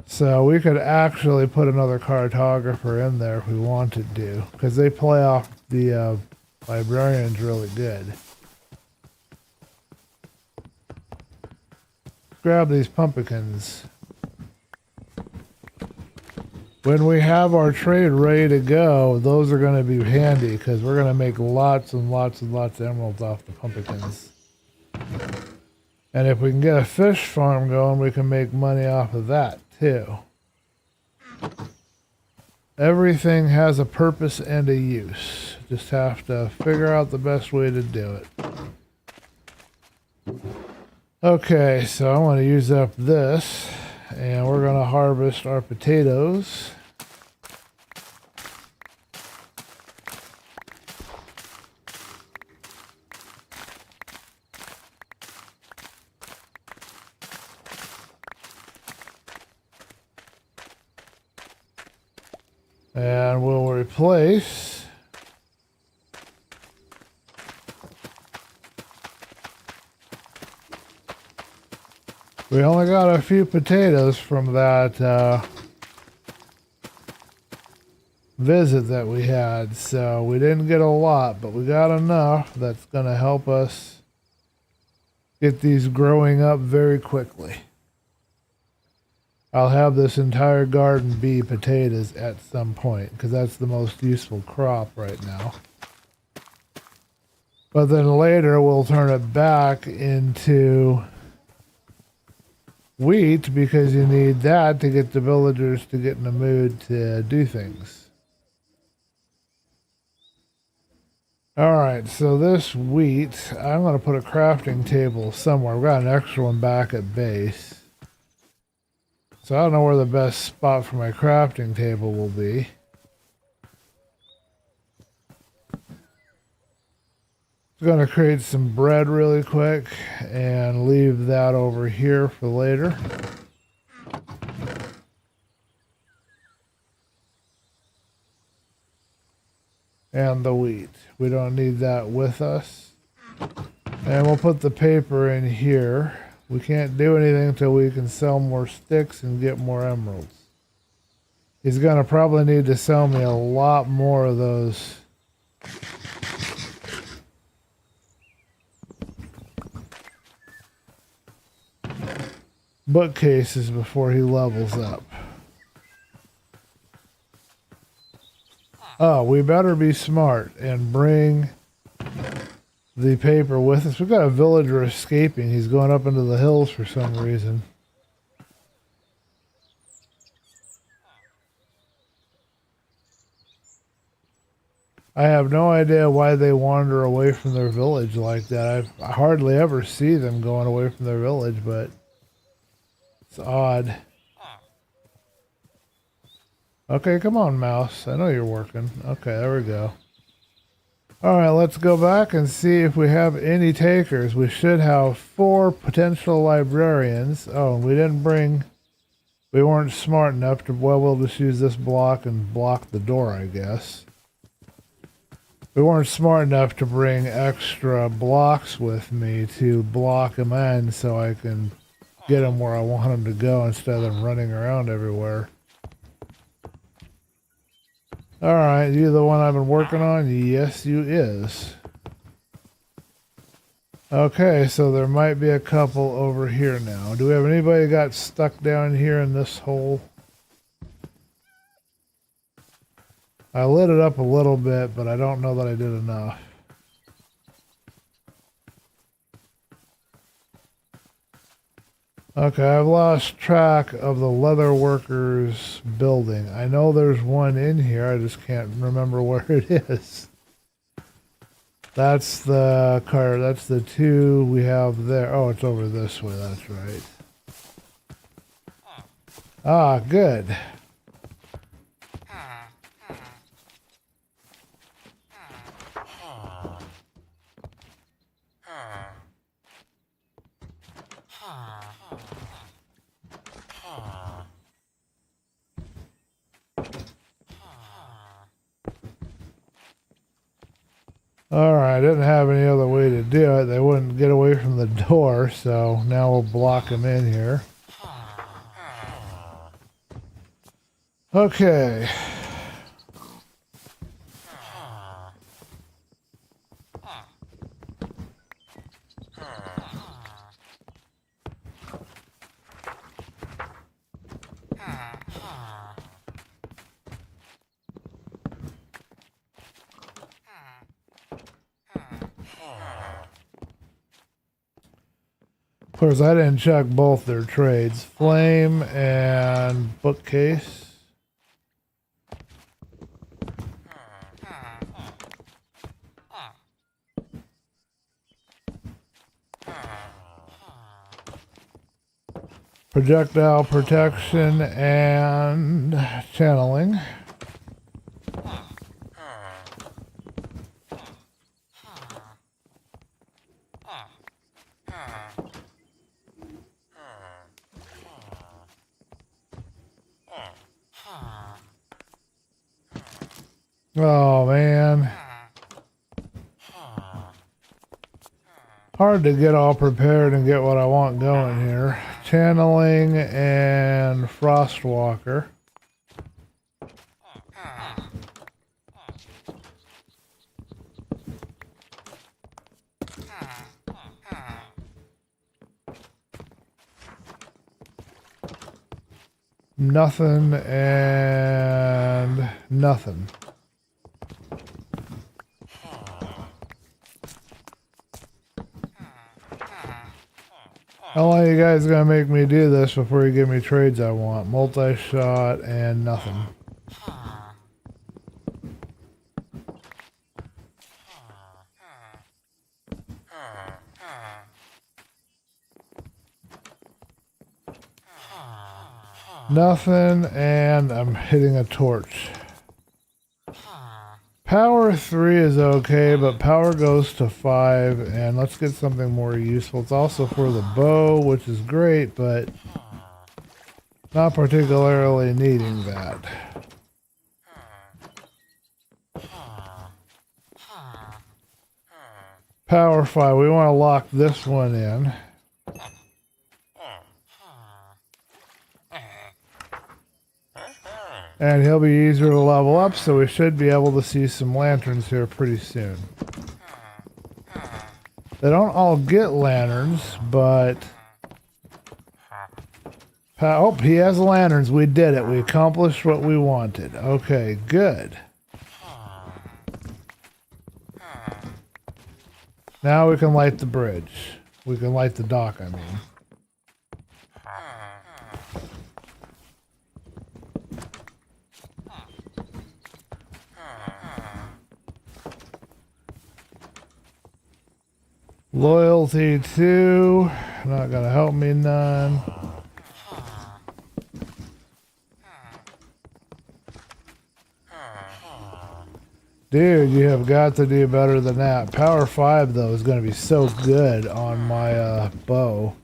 So we could actually put another cartographer in there if we wanted to, because they play off the librarians really good. Grab these pumpkins. When we have our trade ready to go, those are going to be handy because we're going to make lots and lots and lots of emeralds off the pumpkins. And if we can get a fish farm going, we can make money off of that too. Everything has a purpose and a use. Just have to figure out the best way to do it. Okay, so I want to use up this. And we're going to harvest our potatoes. And we'll replace we only got a few potatoes from that visit that we had, so we didn't get a lot, but we got enough that's going to help us get these growing up very quickly. I'll have this entire garden be potatoes at some point, because that's the most useful crop right now. But then later we'll turn it back into wheat because you need that to get the villagers to get in the mood to do things. Alright, so this wheat, I'm going to put a crafting table somewhere. We've got an extra one back at base. So I don't know where the best spot for my crafting table will be. I'm going to create some bread really quick and leave that over here for later. And the wheat. We don't need that with us. And we'll put the paper in here. We can't do anything until we can sell more sticks and get more emeralds. He's going to probably need to sell me a lot more of those. bookcases before he levels up. Oh, we better be smart and bring the paper with us. We've got a villager escaping. He's going up into the hills for some reason. I have no idea why they wander away from their village like that. I hardly ever see them going away from their village, but it's odd. Okay, come on, mouse. I know you're working. Okay, there we go. Alright, let's go back and see if we have any takers. We should have 4 potential librarians. Oh, we didn't bring... We weren't smart enough to... Well, we'll just use this block and block the door, I guess. We weren't smart enough to bring extra blocks with me to block them in so I can get them where I want them to go instead of them running around everywhere. Alright, you the one I've been working on? Yes, you is. Okay, so there might be a couple over here now. Do we have anybody got stuck down here in this hole? I lit it up a little bit, but I don't know that I did enough. Okay, I've lost track of the leather workers building. I know there's one in here, I just can't remember where it is. That's the car, that's the 2 we have there. Oh, it's over this way, that's right. Ah, good. Alright, I didn't have any other way to do it. They wouldn't get away from the door, so now we'll block them in here. Okay. Of course, I didn't check both their trades. Flame and bookcase. Projectile protection and channeling. Oh man. Hard to get all prepared and get what I want going here. Channeling and Frostwalker. Nothing and nothing. How long are you guys gonna make me do this before you give me trades I want? Multi-shot and nothing. Nothing, and I'm hitting a torch. Power 3 is okay, but power goes to 5, and let's get something more useful. It's also for the bow, which is great, but not particularly needing that. Power 5, we want to lock this one in. And he'll be easier to level up, so we should be able to see some lanterns here pretty soon. They don't all get lanterns, but Oh, he has lanterns. We did it. We accomplished what we wanted. Okay, good. Now we can light the bridge. We can light the dock, I mean. Loyalty 2. Not gonna help me none. Dude, you have got to do better than that. Power 5 though is gonna be so good on my bow.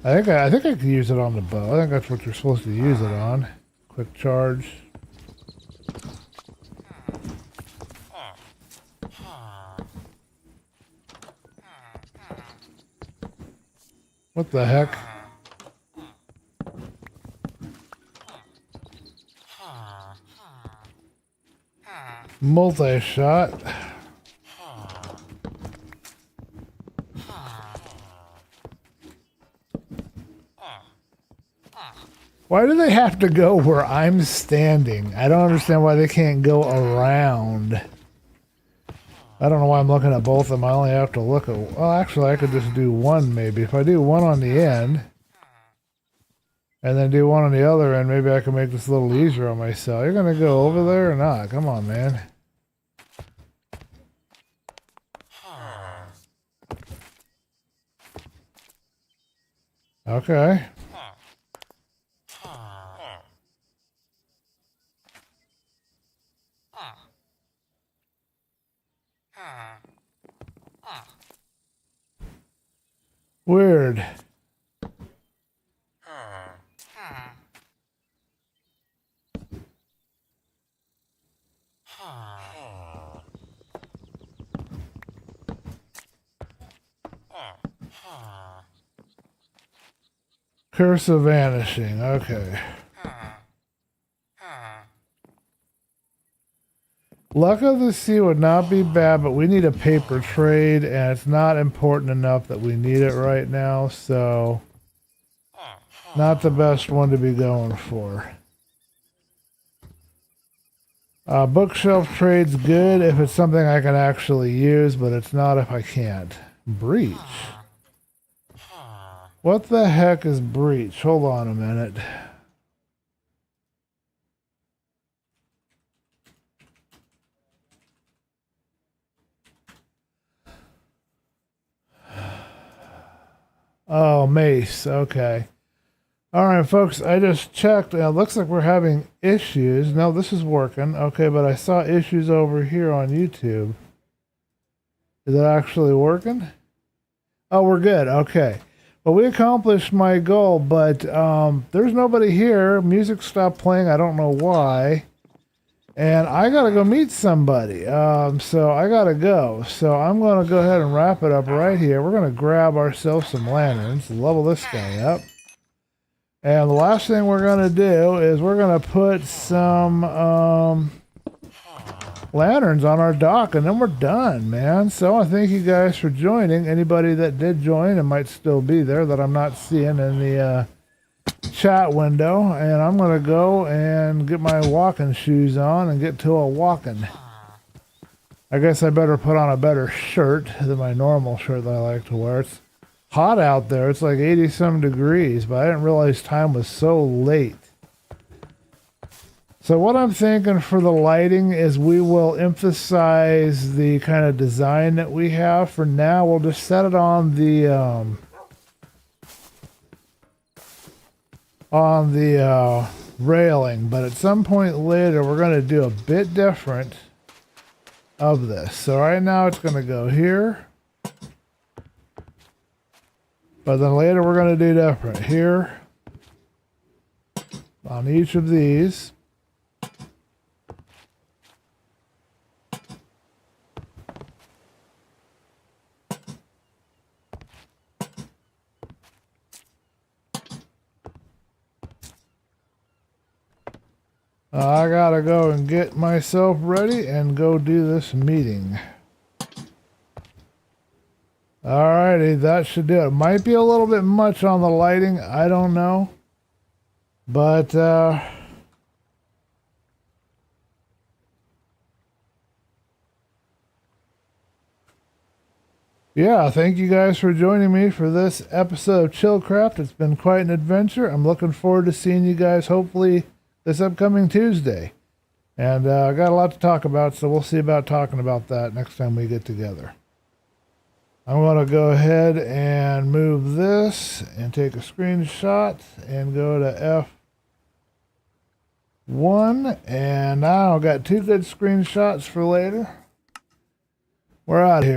I think I could use it on the bow. I think that's what you're supposed to use it on. Quick charge. What the heck? Multi-shot. Why do they have to go where I'm standing? I don't understand why they can't go around. I don't know why I'm looking at both of them. I only have to look at... Well, actually, I could just do one maybe. If I do one on the end, and then do one on the other end, maybe I can make this a little easier on myself. You're going to go over there or not? Come on, man. Okay. Weird. Curse of vanishing. Okay. Luck of the Sea would not be bad, but we need a paper trade, and it's not important enough that we need it right now, so not the best one to be going for. Bookshelf trade's good if it's something I can actually use, but it's not if I can't. Breach. What the heck is breach? Hold on a minute. Oh, mace. Okay. All right, folks. I just checked. It looks like we're having issues. No, this is working. Okay, but I saw issues over here on YouTube. Is it actually working? Oh, we're good. Okay. Well, we accomplished my goal, but there's nobody here. Music stopped playing. I don't know why. And I got to go meet somebody. So I got to go. So I'm going to go ahead and wrap it up right here. We're going to grab ourselves some lanterns, level this guy up. And the last thing we're going to do is we're going to put some lanterns on our dock, and then we're done, man. So I thank you guys for joining. Anybody that did join and might still be there that I'm not seeing in the chat window, and I'm gonna go and get my walking shoes on and get to a walking. I guess I better put on a better shirt than my normal shirt that I like to wear. It's hot out there. It's like 80 some degrees, but I didn't realize time was so late. So what I'm thinking for the lighting is we will emphasize the kind of design that we have. For now, we'll just set it on the railing, but at some point later we're going to do a bit different of this. So right now it's going to go here, but then later we're going to do different here on each of these. I gotta go and get myself ready and go do this meeting. Alrighty, that should do it. Might be a little bit much on the lighting, I don't know. But yeah, thank you guys for joining me for this episode of ChillCraft. It's been quite an adventure. I'm looking forward to seeing you guys hopefully this upcoming Tuesday. And I got a lot to talk about, so we'll see about talking about that next time we get together. I'm going to go ahead and move this and take a screenshot and go to F1. And now I've got 2 good screenshots for later. We're out of here.